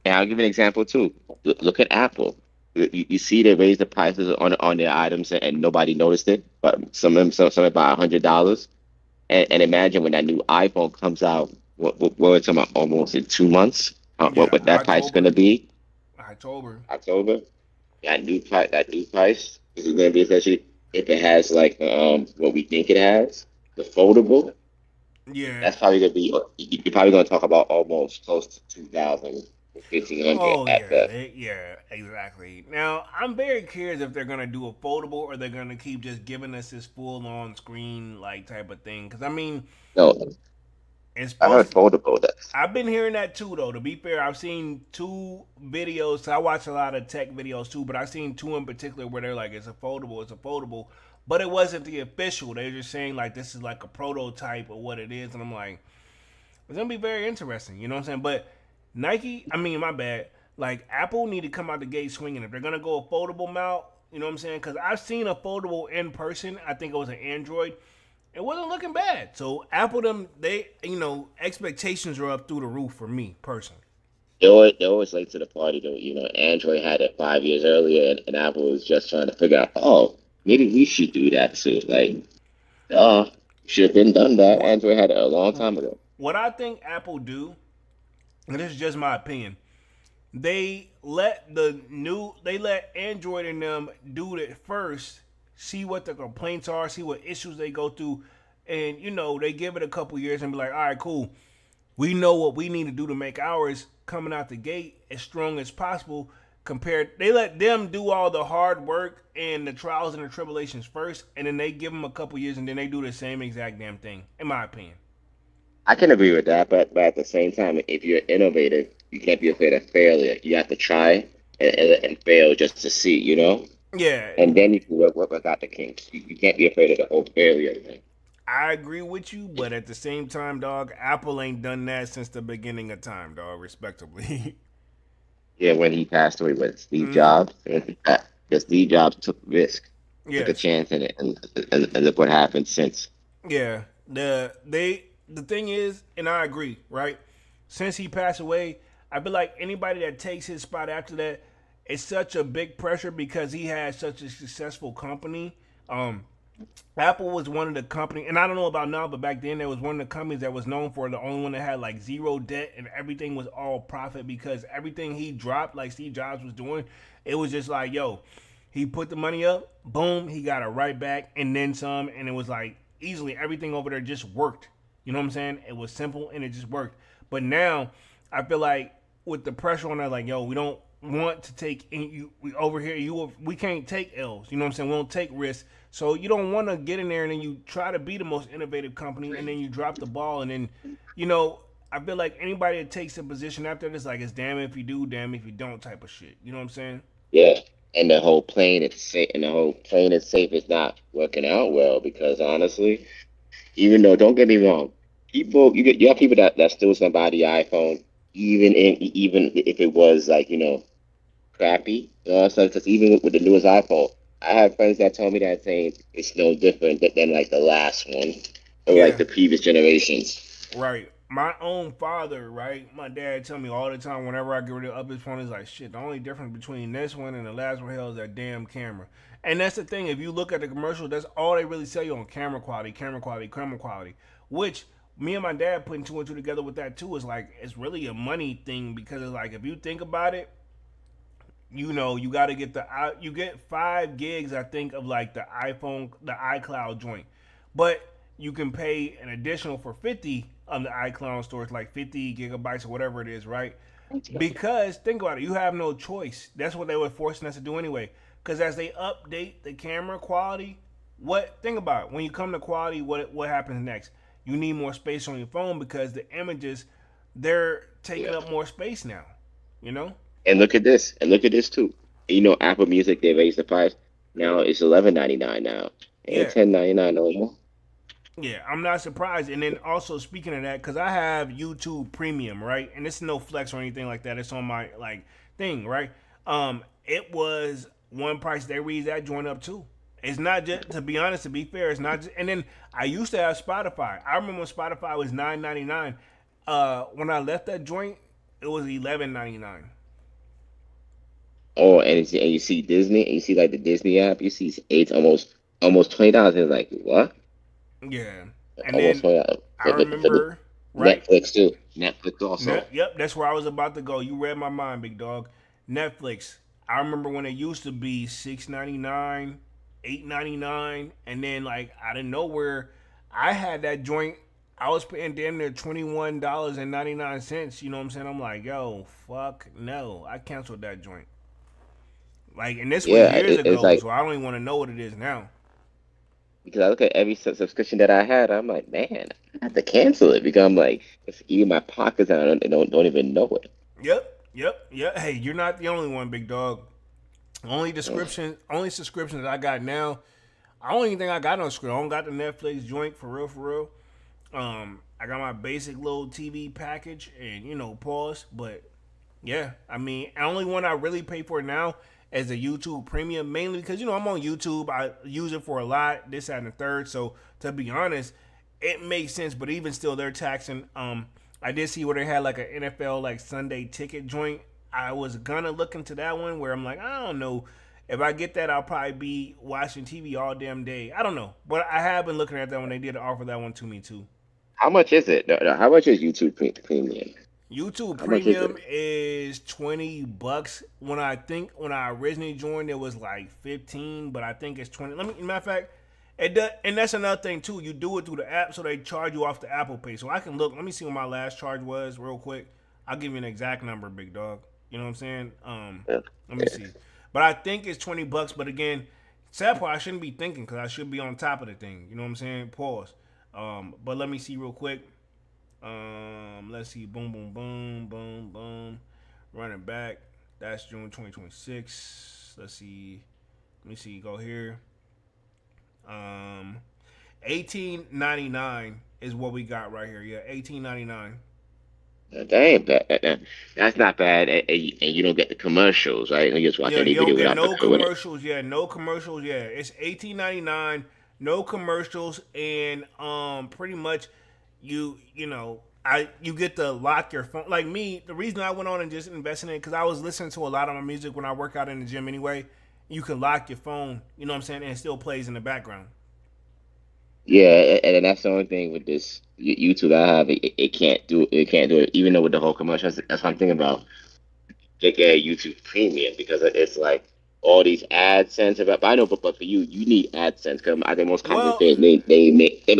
And I'll give you an example too. Look at Apple. You see they raised the prices on their items and nobody noticed it, but some of them some about $100. And imagine when that new iPhone comes out, what we're talking about almost in 2 months. Yeah, What that price is going to be? October. October. That new price is going to be essentially if it has like what we think it has, the foldable. Yeah. That's probably going to be you're probably going to talk about almost close to 2,000, 1,500 Oh at yeah, the. yeah, exactly. Now I'm very curious if they're gonna do a foldable or they're gonna keep just giving us this full on screen like type of thing. Because I mean, No, it's I heard supposed. foldable. I've been hearing that too, though. To be fair, I've seen two videos. So I watch a lot of tech videos too, but I've seen two in particular where they're like, "It's a foldable, it's a foldable," but it wasn't the official. They're just saying like this is like a prototype of what it is, and I'm like, it's gonna be very interesting. You know what I'm saying? But Nike, I mean, my bad. Like Apple need to come out the gate swinging. If they're gonna go a foldable mount, you know what I'm saying? Because I've seen a foldable in person. I think it was an Android. It wasn't looking bad. So Apple, expectations are up through the roof for me personally. They always late to the party though. Android had it 5 years earlier, and Apple was just trying to figure out, oh, maybe we should do that too. Like, should have been done that. What Android had it a long time ago. what I think Apple do, and this is just my opinion, they let Android and them do it first, see what the complaints are, see what issues they go through, and they give it a couple years and be like, all right, cool. We know what we need to do to make ours coming out the gate as strong as possible. They let them do all the hard work and the trials and the tribulations first, and then they give them a couple years, and then they do the same exact damn thing, in my opinion. I can agree with that, but at the same time, if you're innovative, you can't be afraid of failure. You have to try and fail just to see. Yeah, And then you can work out the kinks. You can't be afraid of the whole failure thing. I agree with you, but at the same time, dog, Apple ain't done that since the beginning of time, dog. Respectably. Yeah, when he passed away with Steve Hmm. Jobs, because Steve Jobs took risk, took a Yes. chance in it, and look what happened since. Yeah. The thing is, and I agree, right? Since he passed away, I feel like anybody that takes his spot after that, it's such a big pressure because he had such a successful company. Um, Apple was one of the company, and I don't know about now, but back then there was one of the companies that was known for the only one that had like zero debt and everything was all profit because everything he dropped, like Steve Jobs was doing, it was just like, yo, he put the money up, boom, he got it right back and then some, and it was like easily everything over there just worked. You know what I'm saying? It was simple and it just worked. But now I feel like with the pressure on that, like, yo, want to take we over here. We can't take L's. You know what I'm saying? We don't take risks. So you don't want to get in there and then you try to be the most innovative company and then you drop the ball and then, you know, I feel like anybody that takes a position after this, like it's damn if you do, damn if you don't type of shit. You know what I'm saying? Yeah, and the whole playing it safe and the whole playing it safe is not working out well because honestly, even though don't get me wrong, you have people that still somebody iPhone even if it was like crappy. So because even with the newest iPhone, I have friends that tell me that saying it's no different than like the last one or like Yeah. the previous generations. Right. My own father, right? My dad tell me all the time whenever I get ready to up his phone, he's like, shit, the only difference between this one and the last one hell is that damn camera. And that's the thing. If you look at the commercial, that's all they really sell you on camera quality, camera quality, camera quality. Which me and my dad putting two and two together with that too is like it's really a money thing because it's like if you think about it, you know, you got to get you get 5 gigs, I think, of like the iPhone, the iCloud joint, but you can pay an additional for 50 on the iCloud storage, like 50 gigabytes or whatever it is, right? Because think about it, you have no choice. That's what they were forcing us to do anyway. Because as they update the camera quality, what think about it, when you come to quality, what happens next? You need more space on your phone because the images they're taking Yeah. up more space now. You know? And look at this. And look at this too. Apple Music they raised the price. Now it's 11.99 now. And Yeah. 10.99 no more. Yeah, I'm not surprised. And then also speaking of that, because I have YouTube Premium, right? And it's no flex or anything like that. It's on my like thing, right? It was one price they raised that joint up too. It's not just to be honest, to be fair, it's not. Just, and then I used to have Spotify. I remember when Spotify was $9.99. When I left that joint, it was $11.99. Oh, and you see Disney, and you see like the Disney app, you see it's almost $20. It's like what? Yeah, and Almost then $20 I for the remember right. Netflix too. Netflix also. Yep, that's where I was about to go. You read my mind, big dog. Netflix. I remember when it used to be $6.99, $8.99, and then like out of nowhere, I had that joint. I was paying damn near $21.99. You know what I'm saying? I'm like, yo, fuck no. I canceled that joint. Like, and this was Yeah, years it's ago, like so I don't even want to know what it is now. because I look at every subscription that I had, I'm like, man, I have to cancel it because I'm like, it's eating my pockets and I don't even know it. Yep. Hey, you're not the only one, big dog. Only subscriptions that I got now. I don't even think I got no subscription. I don't got the Netflix joint for real, for real. I got my basic little TV package and pause. But yeah, I mean, the only one I really pay for now is the YouTube Premium, mainly because I'm on YouTube. I use it for a lot, this, that, and the third. So to be honest, it makes sense. But even still, they're taxing. I did see where they had like an NFL like Sunday ticket joint. I was gonna look into that one where I'm like, I don't know. If I get that, I'll probably be watching TV all damn day. I don't know, but I have been looking at that when they did offer that one to me too. How much is it? No, how much is YouTube Premium? YouTube How much is Premium it? is $20. When I originally joined, it was like 15, but I think it's 20. Matter of fact, it does, and that's another thing too. You do it through the app, so they charge you off the Apple Pay. So I can look. Let me see what my last charge was real quick. I'll give you an exact number, big dog. You know what I'm saying? Yeah. Let me see. But I think it's $20. But again, sad part, I shouldn't be thinking because I should be on top of the thing. You know what I'm saying? Pause. But let me see real quick. Let's see. Boom, boom, boom, boom, boom. Running back. That's June 2026. Let's see. Let me see. Go here. 18.99 is what we got right here. Yeah, 18.99. That ain't bad. That's not bad. And you don't get the commercials, right? You just watch Yeah, any you don't video get without no with it. commercials. Yeah, no commercials. Yeah, it's 18.99, no commercials, and pretty much you get to lock your phone. Like me, the reason I went on and just invested in it because I was listening to a lot of my music when I work out in the gym anyway. You can lock your phone. You know what I'm saying, and it still plays in the background. Yeah, and that's the only thing with this YouTube I have. It can't do it even though with the whole commercials. That's what I'm thinking about. Get a YouTube Premium because it's like all these AdSense. But I know, but for you, you need AdSense because I think most companies Well, they make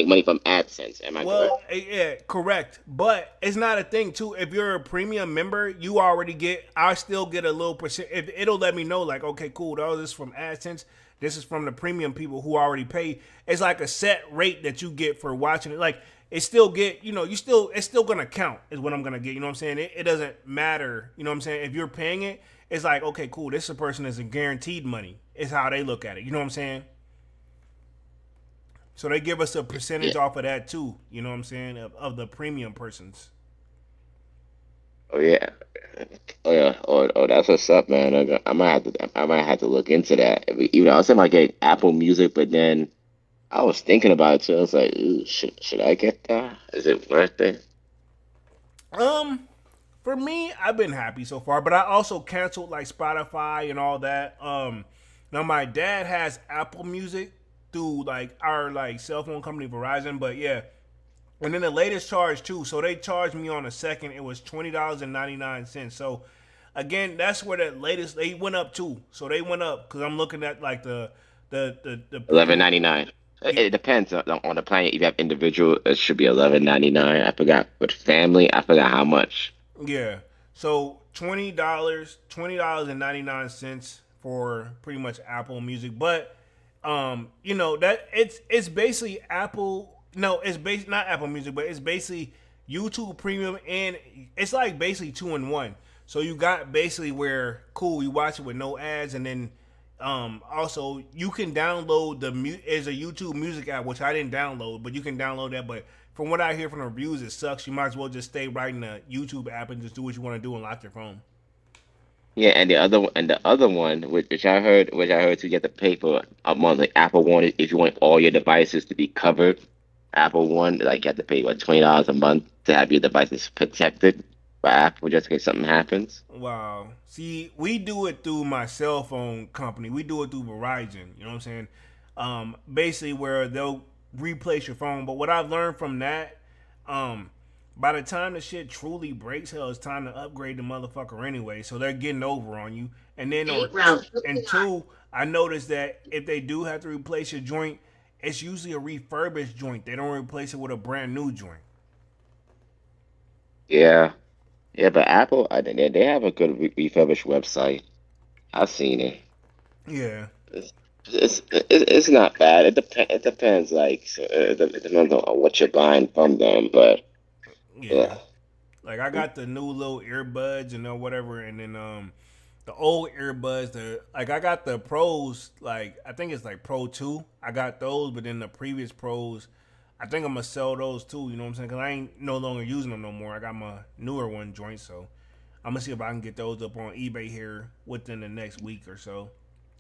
money from AdSense. Am I correct? Well, yeah, correct. But it's not a thing too. If you're a premium member, you already get. I still get a little percent. If it'll let me know, like, okay, cool. That was from AdSense. This is from the premium people who already pay. It's like a set rate that you get for watching it. Like it still get. It's still gonna count. Is what I'm gonna get. You know what I'm saying? It doesn't matter. You know what I'm saying? If you're paying it, it's like, okay, cool. This is a person that's a guaranteed money. Is how they look at it. You know what I'm saying? So they give us a Yeah. percentage off of that too. You know what I'm saying? Of the premium persons. Oh yeah. Oh yeah. Oh, that's what's up, man. I might have to look into that. I was thinking about getting Apple Music, but then I was thinking about it too. I was like, ooh, should I get that? Is it worth it? Um, for me, I've been happy so far, but I also canceled like Spotify and all that. Now my dad has Apple Music through like our like cell phone company Verizon, but yeah. And then the latest charge too. So they charged me on the second. It was $20.99. So again, that's where the latest they went up too. So they went up because I'm looking at like the Eleven premium. ninety nine. It depends on the plan. If you have individual, it should be 11.99. I forgot. With family, I forgot how much. Yeah. So $20.99 for pretty much Apple Music. But that it's basically Apple no, it's based not Apple Music, but it's basically YouTube Premium and it's like basically two in one. So you got basically where cool, you watch it with no ads and then also you can download is a YouTube music app, which I didn't download, but you can download that. But from what I hear from the reviews, it sucks. You might as well just stay right in the YouTube app and just do what you want to do and lock your phone. Yeah, and the other one, which I heard to get to pay for a month, like Apple One, if you want all your devices to be covered, Apple One, like you have to pay what $20 a month to have your devices protected by Apple just in case something happens. Wow. See, we do it through my cell phone company. We do it through Verizon. You know what I'm saying? Basically, where they'll replace your phone. But what I've learned from that, um, by the time the shit truly breaks, hell, it's time to upgrade the motherfucker anyway. So they're getting over on you. And then, and two, I noticed that if they do have to replace your joint, it's usually a refurbished joint. They don't replace it with a brand new joint. Yeah, yeah, but Apple, I think they have a good refurbished website. I've seen it. Yeah. It's it's not bad. It depends, like it depends on what you're buying from them, but Yeah. yeah. Like I got the new little earbuds and whatever, and then the old earbuds. I got the pros. Like I think it's like Pro 2. I got those, but then the previous pros, I think I'm gonna sell those too. You know what I'm saying? Cause I ain't no longer using them no more. I got my newer one joint, so I'm gonna see if I can get those up on eBay here within the next week or so.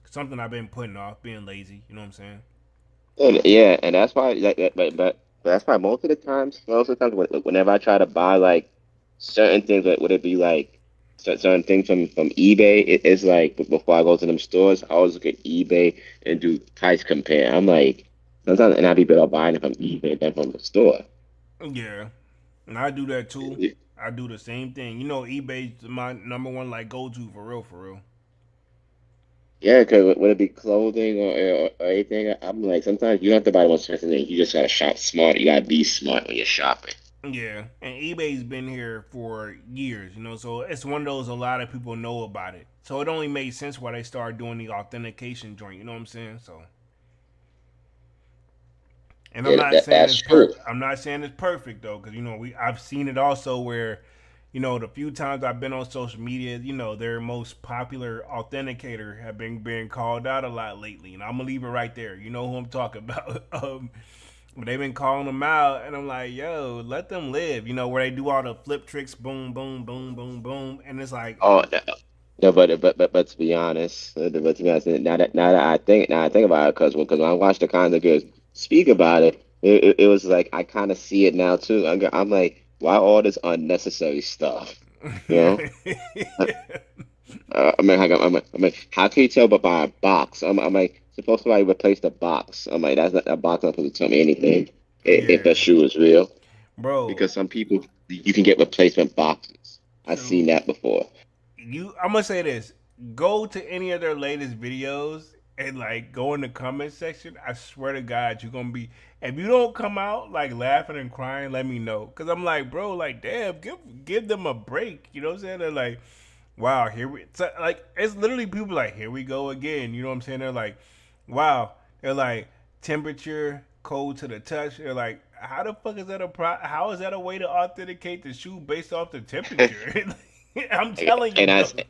Something I've been putting off, being lazy. You know what I'm saying? And yeah, and that's why, but that's why most of the times, whenever I try to buy like certain things, like would it be like certain things from eBay? It's like before I go to them stores, I always look at eBay and do price compare. I'm like, sometimes, and I'd be better buying it from eBay than from the store. Yeah, and I do that too. I do the same thing. You know, eBay's my number one like go to for real, for real. Yeah, because would it be clothing or anything? I'm like, sometimes you don't have to buy the most expensive thing. You just gotta shop smart. You gotta be smart when you're shopping. Yeah, and eBay's been here for years, so it's one of those a lot of people know about it. So it only made sense why they started doing the authentication joint. You know what I'm saying? So, and Yeah, that's true. I'm not saying it's perfect though, because I've seen it also where, the few times I've been on social media, their most popular authenticator have been being called out a lot lately, and I'm gonna leave it right there. You know who I'm talking about. But they've been calling them out, and I'm like, yo, let them live. Where they do all the flip tricks, boom, boom, boom, boom, boom, and it's like, Oh, no, no, but to be honest, now that I think about it, because when I watched the kind of girls speak about it, it was like I kind of see it now too. I'm like, why all this unnecessary stuff? You know? I'm like, how can you tell but by a box? I'm like, supposed to like replace the box. I'm like, that's not that box not supposed to tell me anything if yeah, that shoe is real. bro. Because some people you can get replacement boxes. I've seen that before. I'm gonna say this. go to any of their latest videos and like go in the comment section. I swear to God, you're gonna be. If you don't come out like laughing and crying, let me know. Cause I'm like, bro, like, damn, give them a break. You know what I'm saying? They're like, wow, here we like it's literally people like, here we go again. You know what I'm saying? They're like, wow. They're like temperature, cold to the touch. They're like, how the fuck is that how is that a way to authenticate the shoe based off the temperature? I'm telling you, and I bro.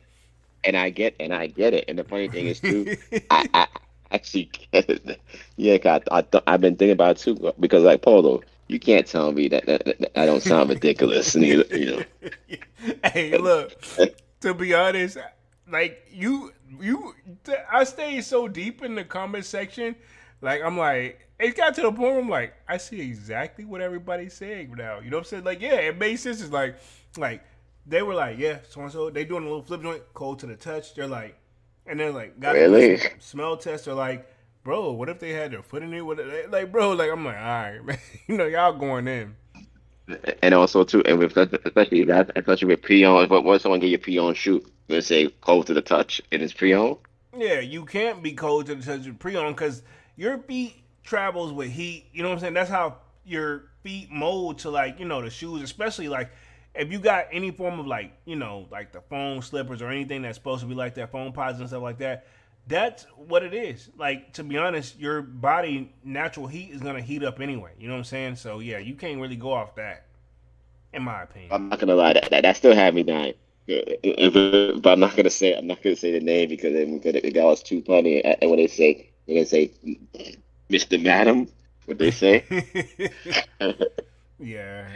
and I get it. And the funny thing is too, I actually get it. Yeah, 'cause I've been thinking about it too because like Polo, you can't tell me that I don't sound ridiculous. And Hey, look. To be honest, like I stayed so deep in the comment section. Like I'm like, it got to the point where I'm like, I see exactly what everybody's saying now. You know what I'm saying? Like, yeah, it made sense. It's like they were like, yeah, so and so they doing a little flip joint, cold to the touch. They're like, and they're like, got to do really. some smell test. They're like, bro, what if they had their foot in it? Like, bro, like I'm like, all right, man, y'all going in. And also too, and with especially with pre-owned, if once someone get your pre-owned shoe, let's say cold to the touch, and it's pre-owned. Yeah, you can't be cold to the touch with pre-owned because your feet travels with heat. You know what I'm saying? That's how your feet mold to like, the shoes, especially like if you got any form of like, like the foam slippers or anything that's supposed to be like that, foam pods and stuff like that. That's what it is. Like, to be honest, your body natural heat is gonna heat up anyway. You know what I'm saying? So yeah, you can't really go off that, in my opinion. I'm not gonna lie, that still had me dying. But I'm not gonna say the name because it was too funny. And when they say Mr. Madam, what they say? Yeah.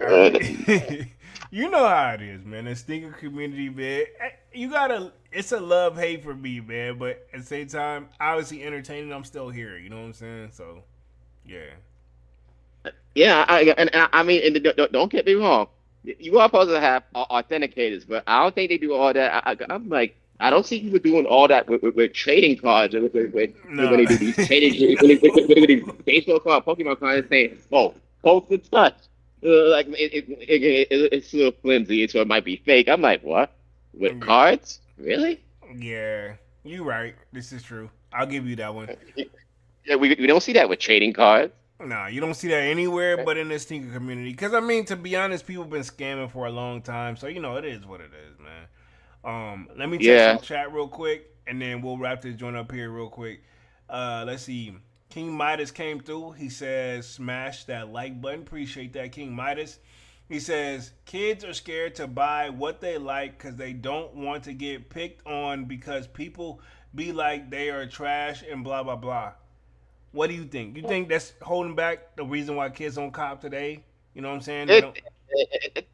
Uh, You know how it is, man. The sneaker community, man. You gotta. It's a love hate for me, man. But at the same time, obviously entertaining. I'm still here. You know what I'm saying? So, yeah. yeah, I mean, and don't get me wrong. You are supposed to have authenticators, but I don't think they do all that. I'm like, I don't see people doing all that with trading cards, when No. they do these trading, when these baseball card, Pokemon cards, saying, "Oh, post the touch." Like it's a little flimsy, so it might be fake. I'm like, what? With cards? Really? Yeah. You right. This is true. I'll give you that one. Yeah, we don't see that with trading cards. Nah, you don't see that anywhere but in the sneaker community. Because, I mean, to be honest, people been scamming for a long time. So, it is what it is, man. Let me check Yeah. some chat real quick, and then we'll wrap this joint up here real quick. Let's see. King Midas came through. He says, smash that like button. Appreciate that, King Midas. He says, kids are scared to buy what they like because they don't want to get picked on because people be like they are trash and blah, blah, blah. What do you think? You think that's holding back the reason why kids don't cop today? You know what I'm saying? They It don't.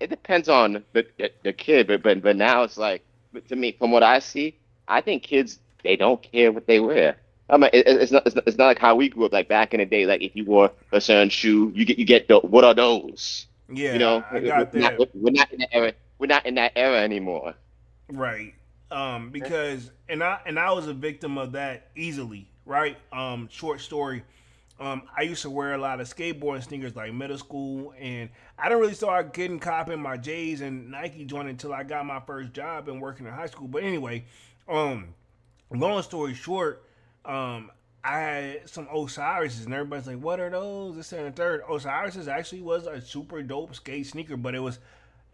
it depends on the kid, but now it's like, but to me, from what I see, I think kids they don't care what they wear. I mean, it's not like how we grew up, like back in the day. Like if you wore a certain shoe, you get the what are those? You Yeah, know, I we're got not that. we're not in that era. We're not in that era anymore. Right. Because and I was a victim of that easily. Right. Short story. I used to wear a lot of skateboarding sneakers like middle school, and I didn't really start getting copping my J's and Nike joint until I got my first job and working in high school. But anyway, um, long story short, I had some Osiris's, and everybody's like, "What are those?" This and the third. Osiris's actually was a super dope skate sneaker, but it was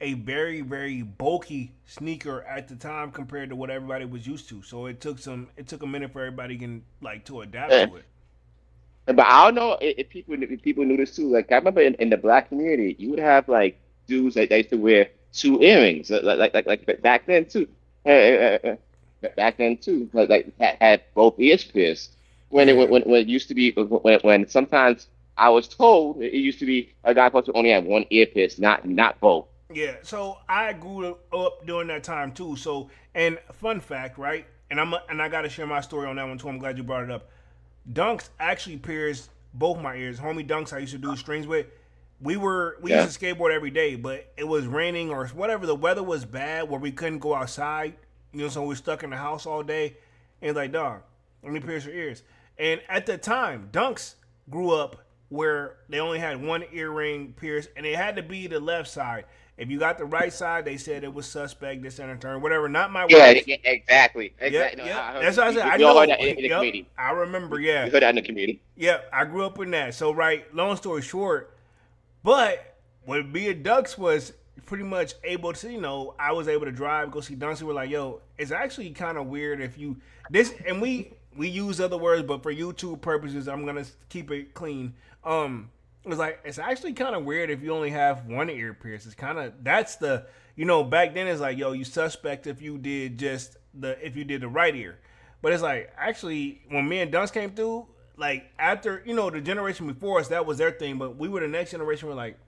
a very very bulky sneaker at the time compared to what everybody was used to. So it took a minute for everybody to adapt Yeah. to it. But I don't know if people knew this too. Like I remember in the black community, you would have like dudes that they used to wear two earrings, like back then too. Back then too, like had both ears pierced. When Yeah. when it used to be when sometimes I was told it used to be a guy supposed to only have one ear pierced, not both. Yeah, so I grew up during that time too. So, and fun fact, right? And I got to share my story on that one too. I'm glad you brought it up. Dunks actually pierced both my ears. Homie Dunks I used to do strings with. We Yeah. used to skateboard every day, but it was raining or whatever. The weather was bad where we couldn't go outside. So we were stuck in the house all day. And like, dog, let me pierce your ears. And at the time, Dunks grew up where they only had one earring pierced, and it had to be the left side. If you got the right side, they said it was suspect, this and a turn, whatever. Not my wife. Yeah, exactly. Yep, No, yep. I heard, That's what I said. I we all heard know. that in the Yep, community. I remember. We Yeah, heard that in the community. yep. I grew up in that. So, right. Long story short, but what being Ducks was pretty much able to, I was able to drive, go see Dunks. We were like, yo, it's actually kind of weird if you this, and we use other words, but for YouTube purposes, I'm gonna keep it clean. It was like it's actually kind of weird if you only have one ear pierced. It's kind of that's the back then it's like, yo, you suspect if you did the right ear, but it's like actually when me and Dunks came through, like after the generation before us, that was their thing, but we were the next generation. We're like,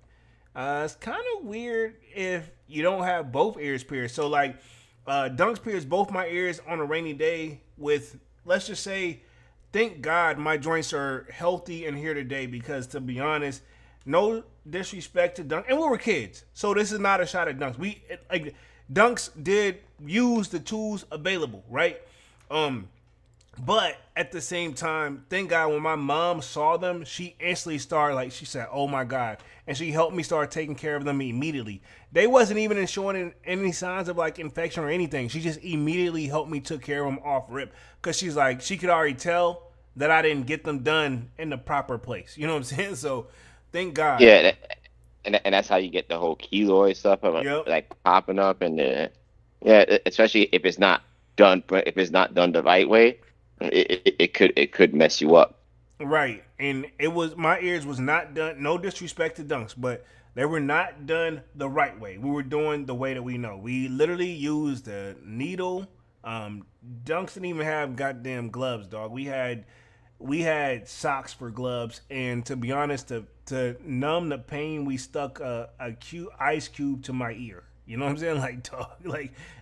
it's kind of weird if you don't have both ears pierced. So like, Dunks pierced both my ears on a rainy day with, let's just say, thank God my joints are healthy and here today, because to be honest, no disrespect to Dunks, and we were kids, so this is not a shot at Dunks. Dunks did use the tools available, right? But at the same time, thank God when my mom saw them, she instantly started, she said, oh my God. And she helped me start taking care of them immediately. They wasn't even showing any signs of infection or anything. She just immediately helped me took care of them off rip. Because she's like, she could already tell that I didn't get them done in the proper place. You know what I'm saying? So thank God. Yeah, and that's how you get the whole keloid stuff of Yep. popping up, and especially if it's not done, the right way. It could mess you up. Right. And my ears was not done, no disrespect to Dunks, but they were not done the right way. We were doing the way that we know. We literally used the needle. Dunks didn't even have goddamn gloves, dog. We had socks for gloves, and to be honest, to numb the pain, we stuck a ice cube to my ear. You know what I'm saying? Dog,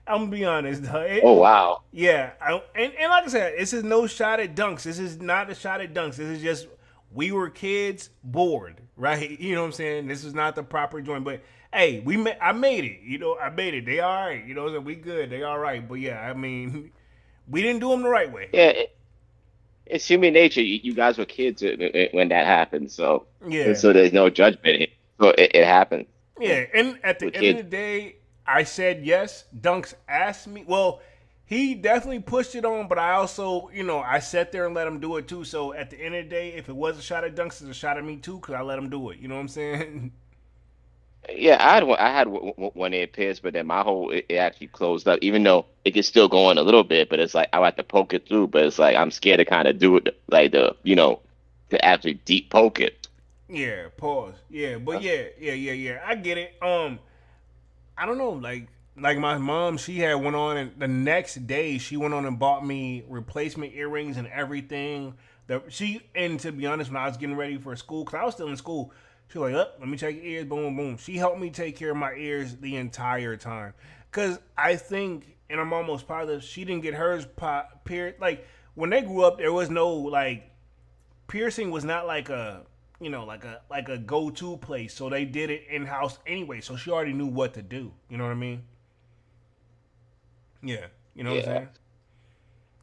I'm gonna be honest, dog. Oh wow. Yeah, and like I said, this is no shot at Dunks. This is not a shot at Dunks. This is just we were kids bored, right? You know what I'm saying? This is not the proper joint, but hey, I made it. I made it. They all right. So we good. They all right. But yeah, I mean, we didn't do them the right way. Yeah, it's human nature. You guys were kids when that happened, so Yeah. So there's no judgment. So it happened. Yeah, and at the end of the day, I said yes. Dunks asked me. Well, he definitely pushed it on, but I also, I sat there and let him do it too. So at the end of the day, if it was a shot at Dunks, it's a shot at me too, because I let him do it. You know what I'm saying? Yeah, I had one ear pierced, but then my whole it actually closed up. Even though it could still go on a little bit, but it's like I have to poke it through. But it's like I'm scared to kind of do it, to actually deep poke it. Yeah, pause. Yeah, but yeah. I get it. I don't know, like my mom, she had went on, and the next day she went on and bought me replacement earrings and everything. And to be honest, when I was getting ready for school, because I was still in school, she was like, let me check your ears, boom, boom. She helped me take care of my ears the entire time. Because I think, and I'm almost positive, she didn't get hers pierced. When they grew up, there was no, piercing was not like a go-to place, so they did it in-house anyway, so she already knew what to do. You know what I mean? Yeah. You know what I'm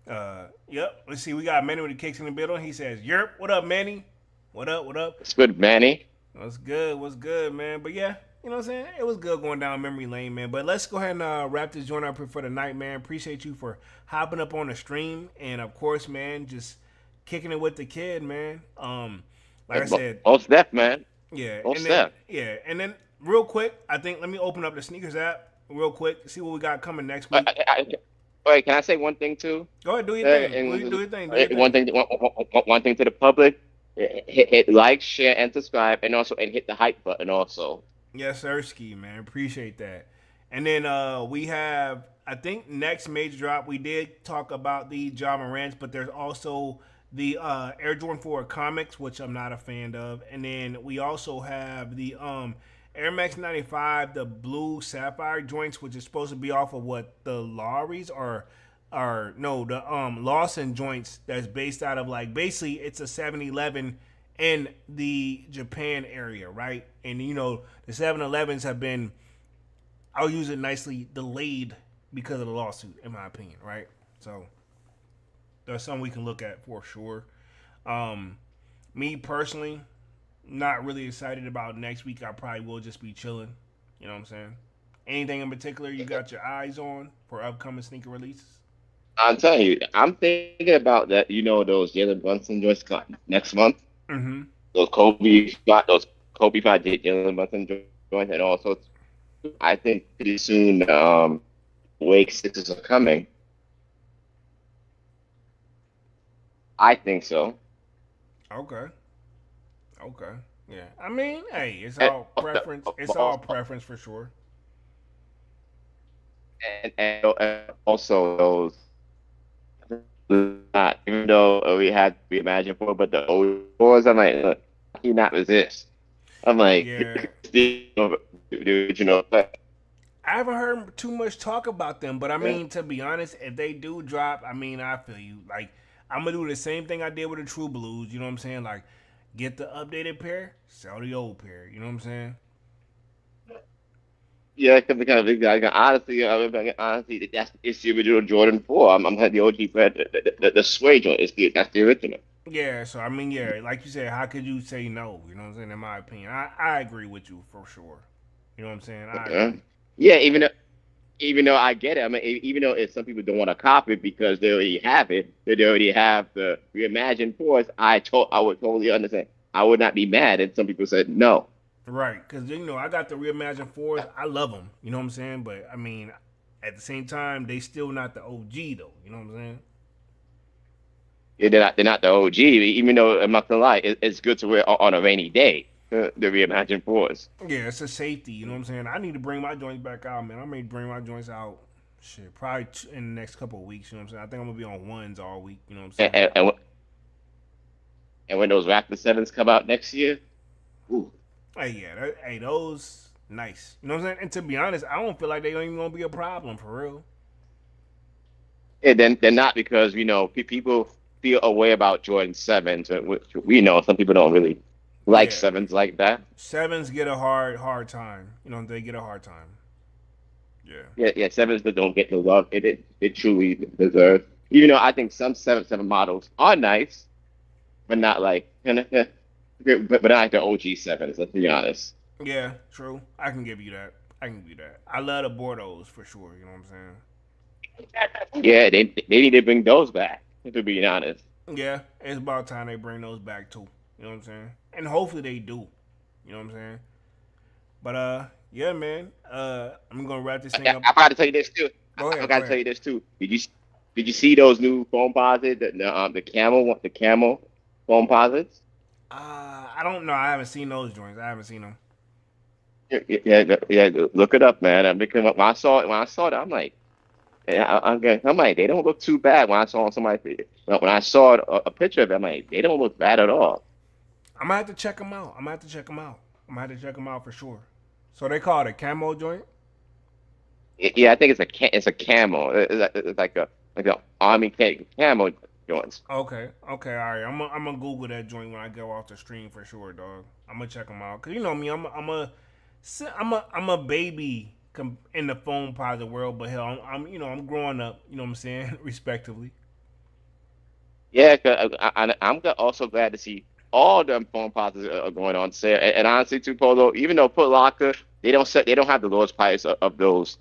saying? Yep. Let's see, we got Manny with the kicks in the middle. He says, Yerp, what up, Manny? What up? It's good, Manny. What's good, man? But yeah, you know what I'm saying? It was good going down memory lane, man. But let's go ahead and wrap this joint up here for the night, man. Appreciate you for hopping up on the stream, and of course, man, just kicking it with the kid, man. Like I said, most def, man. yeah, Most def. Yeah, and then real quick, I think let me open up the sneakers app real quick, see what we got coming next week. Wait, can I say one thing too? Go ahead, do your thing. Do your thing. One thing to the public: hit like, share, and subscribe, and hit the hype button also. Yes, sir, Ski, man. Appreciate that. And then we have, I think, next major drop. We did talk about the Ja Morants, but there's also the Air Jordan 4 comics, which I'm not a fan of. And then we also have the Air Max 95, the blue sapphire joints, which is supposed to be off of what the Lowry's the Lawson joints, that's based out of basically it's a 7-Eleven in the Japan area, right? And the 7-Elevens have been, I'll use it nicely, delayed because of the lawsuit, in my opinion, right? So there's something we can look at for sure. Me personally, not really excited about next week. I probably will just be chilling. You know what I'm saying? Anything in particular you got your eyes on for upcoming sneaker releases? I'm telling you, I'm thinking about that. You know, those Jalen Brunson joints next month. Mm-hmm. Those Kobe fight Jalen Brunson joints, and also I think pretty soon Wake Sixes are coming. I think so. Okay. Okay. Yeah. I mean, hey, it's And, all preference. It's all preference for sure. and also those even though we imagined for, but the old boys, I'm like, look, how can you not resist? I'm like, Yeah. the original. I haven't heard too much talk about them, but I mean, to be honest, if they do drop, I mean, I feel you. Like, I'm gonna do the same thing I did with the True Blues. You know what I'm saying? Like, get the updated pair, sell the old pair. You know what I'm saying? Yeah, because honestly, that's it's the original Jordan 4. I'm the OG, but the suede joint is that's the original. Yeah. So I mean, yeah, like you said, how could you say no? You know what I'm saying? In my opinion, I agree with you for sure. You know what I'm saying? I Yeah, agree. yeah. Even though I get it, I mean, even though if some people don't want to copy it because they already have it, they already have the reimagined force. I would totally understand. I would not be mad if some people said no. Right, because you know I got the reimagined fours. I love them. You know what I'm saying? But I mean, at the same time, they still not the OG though. You know what I'm saying? Yeah, they're not the OG. Even though I'm not gonna lie, it's good to wear on a rainy day. The reimagined force. Yeah, it's a safety. You know what I'm saying? I need to bring my joints back out, man. I may bring my joints out. Shit, probably in the next couple of weeks. You know what I'm saying? I think I'm gonna be on ones all week. You know what I'm And, saying? and when those Raptor sevens come out next year, ooh, Hey, yeah, hey, those nice. You know what I'm saying? And to be honest, I don't feel like they don't even gonna be a problem for real. and then they're not because people feel a way about Jordan sevens. Which we know some people don't really like Yeah, sevens like that. sevens get a hard time. You know they get a hard time. Yeah. Yeah, yeah, sevens that don't get the love it truly deserves. Even though I think some seven models are nice, but not like but not like the OG sevens. Let's be honest. Yeah, true. I can give you that. I can give you that. I love the Bordeaux for sure. You know what I'm saying? Yeah, they need to bring those back. To be honest. Yeah, it's about time they bring those back too. You know what I'm saying? And hopefully they do. You know what I'm saying? But yeah, man. I'm gonna wrap this thing up. I gotta tell you this too. Go I ahead. Go gotta tell ahead. you this too. Did you see those new foam posits? The camel foam posits? I don't know. I haven't seen those joints. I haven't seen them. Yeah, yeah, yeah. Look it up, man. Because when I saw it, I'm like, yeah, I'm like, they don't look too bad. When I saw somebody, when I saw a picture of them, I'm like, they don't look bad at all. I'm gonna have to check them out. I'm gonna have to check them out. I'm gonna have to check them out for sure. So they call it a camo joint. Yeah, I think it's a camel. It's like a army camo joints. Okay. Okay. All right. I'm gonna Google that joint when I go off the stream for sure, dog. I'm gonna check them out. Cause you know me. I'm a baby in the phone positive world, but hell, I'm growing up. You know what I'm saying, respectively. Yeah, 'cause I'm also glad to see all them phone posits are going on sale. And honestly, too, Polo, even though Foot Locker, they don't have the lowest price of those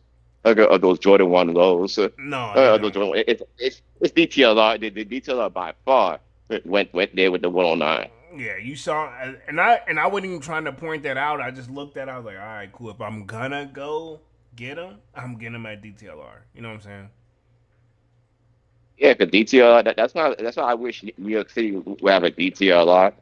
Jordan 1 lows. No, they Those don't. Jordan, it's DTLR. The DTLR by far went there with the 109. Yeah, you saw, and I wasn't even trying to point that out. I just looked at, it, I was like, all right, cool. If I'm gonna go get them, I'm getting them at DTLR. You know what I'm saying? Yeah, because DTLR, that's why I wish New York City would have a DTLR.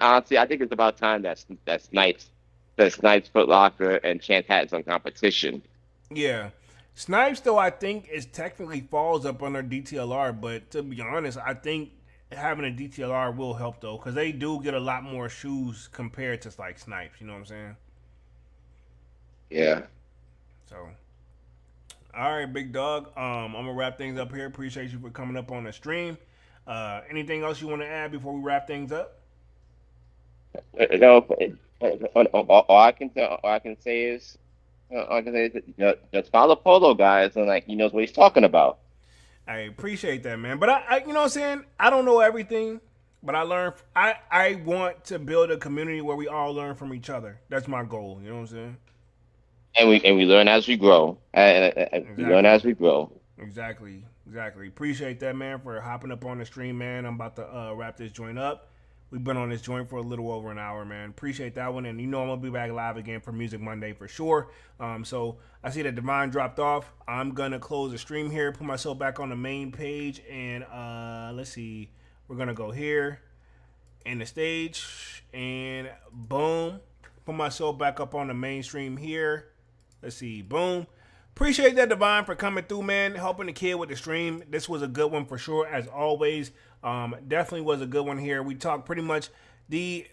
Honestly, I think it's about time that Snipes, Foot Locker, and Chance had some competition. Yeah. Snipes, though, I think is technically falls up under DTLR, but to be honest, I think having a DTLR will help though, because they do get a lot more shoes compared to like Snipes. You know what I'm saying? Yeah. So, all right, big dog. I'm gonna wrap things up here. Appreciate you for coming up on the stream. Anything else you want to add before we wrap things up? No, all I can say is just follow Polo, guys, and like he knows what he's talking about. I appreciate that, man. But I you know what I'm saying? I don't know everything, But I want to build a community where we all learn from each other. That's my goal. You know what I'm saying? And we learn as we grow. We learn Exactly. as we grow. Exactly. Appreciate that, man, for hopping up on the stream, man. I'm about to wrap this joint up. We've been on this joint for a little over an hour, man. Appreciate that one, and you know I'm gonna be back live again for Music Monday for sure. So I see that Divine dropped off. I'm gonna close the stream here, put myself back on the main page, and let's see. We're gonna go here in the stage, and boom, put myself back up on the mainstream here. Let's see, boom. Appreciate that, Divine, for coming through, man, helping the kid with the stream. This was a good one for sure, as always. Definitely was a good one here. We talked the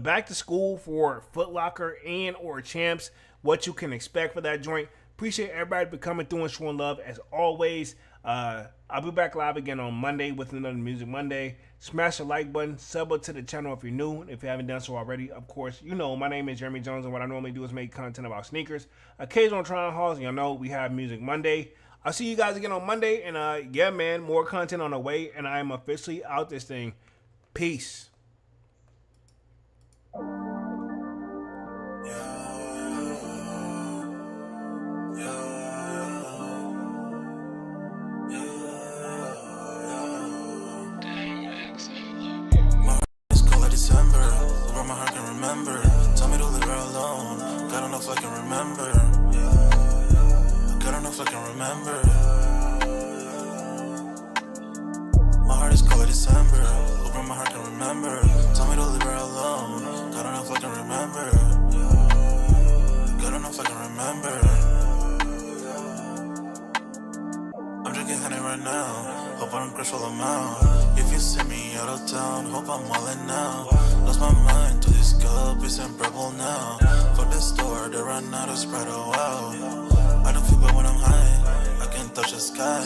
back to school for Foot Locker and or Champs, what you can expect for that joint. Appreciate everybody for coming through and showing love as always. I'll be back live again on Monday with another Music Monday. Smash the like button, sub up to the channel if you're new. If you haven't done so already, of course, you know my name is Jeremy Jones, and what I normally do is make content about sneakers. Occasional trying hauls, and y'all know we have Music Monday. I'll see you guys again on Monday, and yeah, man, more content on the way, and I am officially out this thing. Peace. It's cold like December, where my heart can remember. Tell me to leave her alone. God don't know if I can remember. God don't know if I can remember. My heart is cold like December, where my heart can remember. Tell me to leave her alone. God don't know if I can remember. God don't know if I can remember. I'm drinking honey right now. Hope I don't crush all amount. If you see me out of town, hope I'm wildin' now. Lost my mind to this cup, it's unbearable now. For the store, they run out of Sprite, oh wow. I don't feel bad when I'm high, I can touch the sky.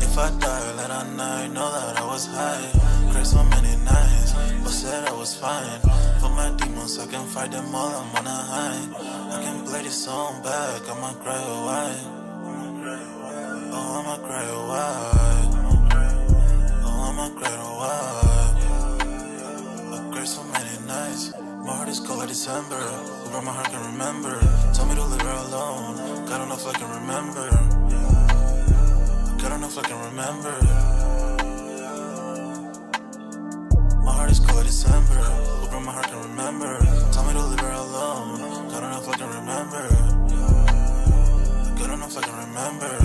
If I die, let I know that I was high. Cried so many nights, but said I was fine. For my demons, I can fight them all, I'm on a high. I can play this song back, I'ma cry a while. Oh, I'ma cry a while. Oh, I'ma cry a while. I cried so many nights. My heart is cold like December, where my heart can remember. Tell me to leave her alone. God don't know if I can remember. God don't know if I can remember. My heart is cold like December, where my heart can remember. Tell me to leave her alone. God don't know if I can remember. God don't know if I can remember.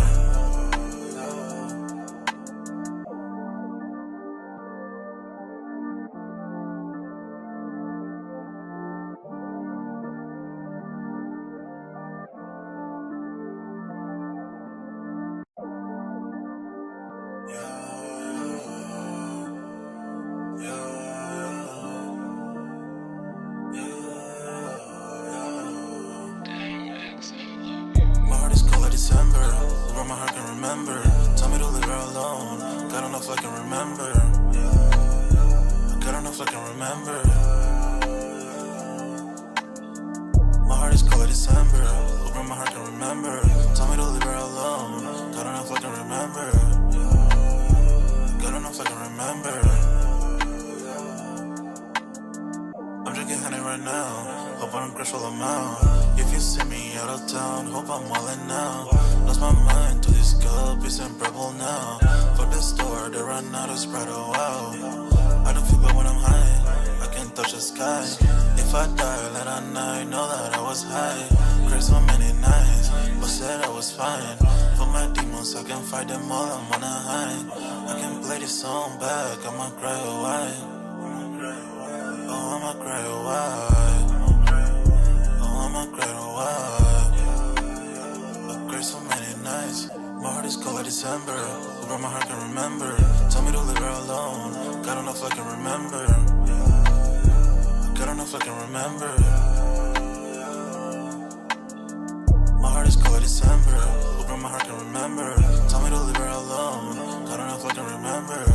My heart is cold like December, where my heart can remember. Tell me to leave her alone. God don't know if I can remember. God don't know if I can remember. My heart is cold like December, where my heart can remember. Tell me to leave her alone. God don't know if I can remember. God don't know if I can remember. I'm drinking honey right now. Hope I don't crush all amount. If you see me out of town, hope I'm wildin' now. Lost my mind to this cup, it's unbearable now. For the store, they run out of Sprite, oh wow. I don't feel bad when I'm high, I can touch the sky. If I die, let I know that I was high. Cried so many nights, but said I was fine. For my demons, I can fight them all, I'm on a high. I can play this song back, I'ma cry a while. Oh, I'ma cry a while. Oh, I'ma cry a while. I cried so many nights. My heart is cold like December, where my heart can remember. Tell me to leave her alone. God don't know if I can remember. God don't know if I can remember. My heart is cold like December, where my heart can remember. Tell me to leave her alone. God don't know if I can remember.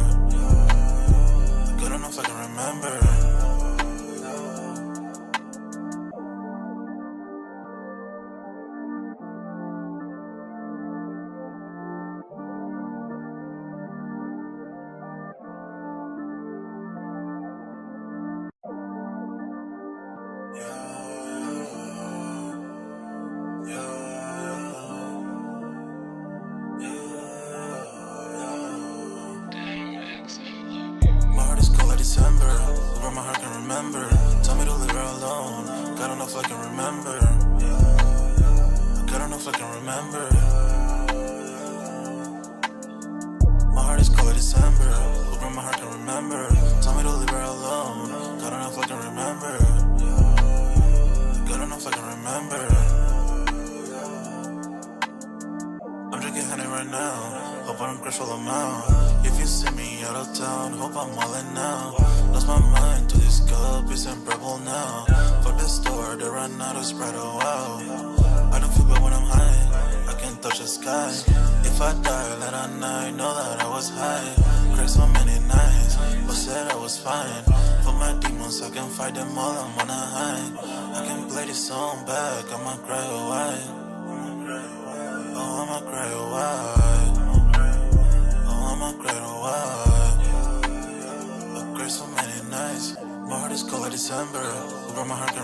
God don't know if I can remember. remember. Tell me to leave her alone. God don't know if I can remember. God don't know if I can remember. My heart is cold like December. Hoping my heart can remember. Tell me to leave her alone. God don't know if I can remember. God don't know if I can remember. I'm drinking honey right now. Hope I don't crush all them out. If you see me out of town, hope I'm wildin' now. Lost my mind to this cup, it's unbearable now. Fuck the store, they run out of Sprite, oh wow. I don't feel bad when I'm high, I can't touch the sky. If I die late at night, know that I was high. Cried so many nights, but said I was fine. For my demons, I can fight them all, I'm on a high. I can play this song back, I'ma cry a while. Oh, I'ma cry a while. Oh, I'ma cry a while. I cried so many nights. My heart is cold like December. Over my heart can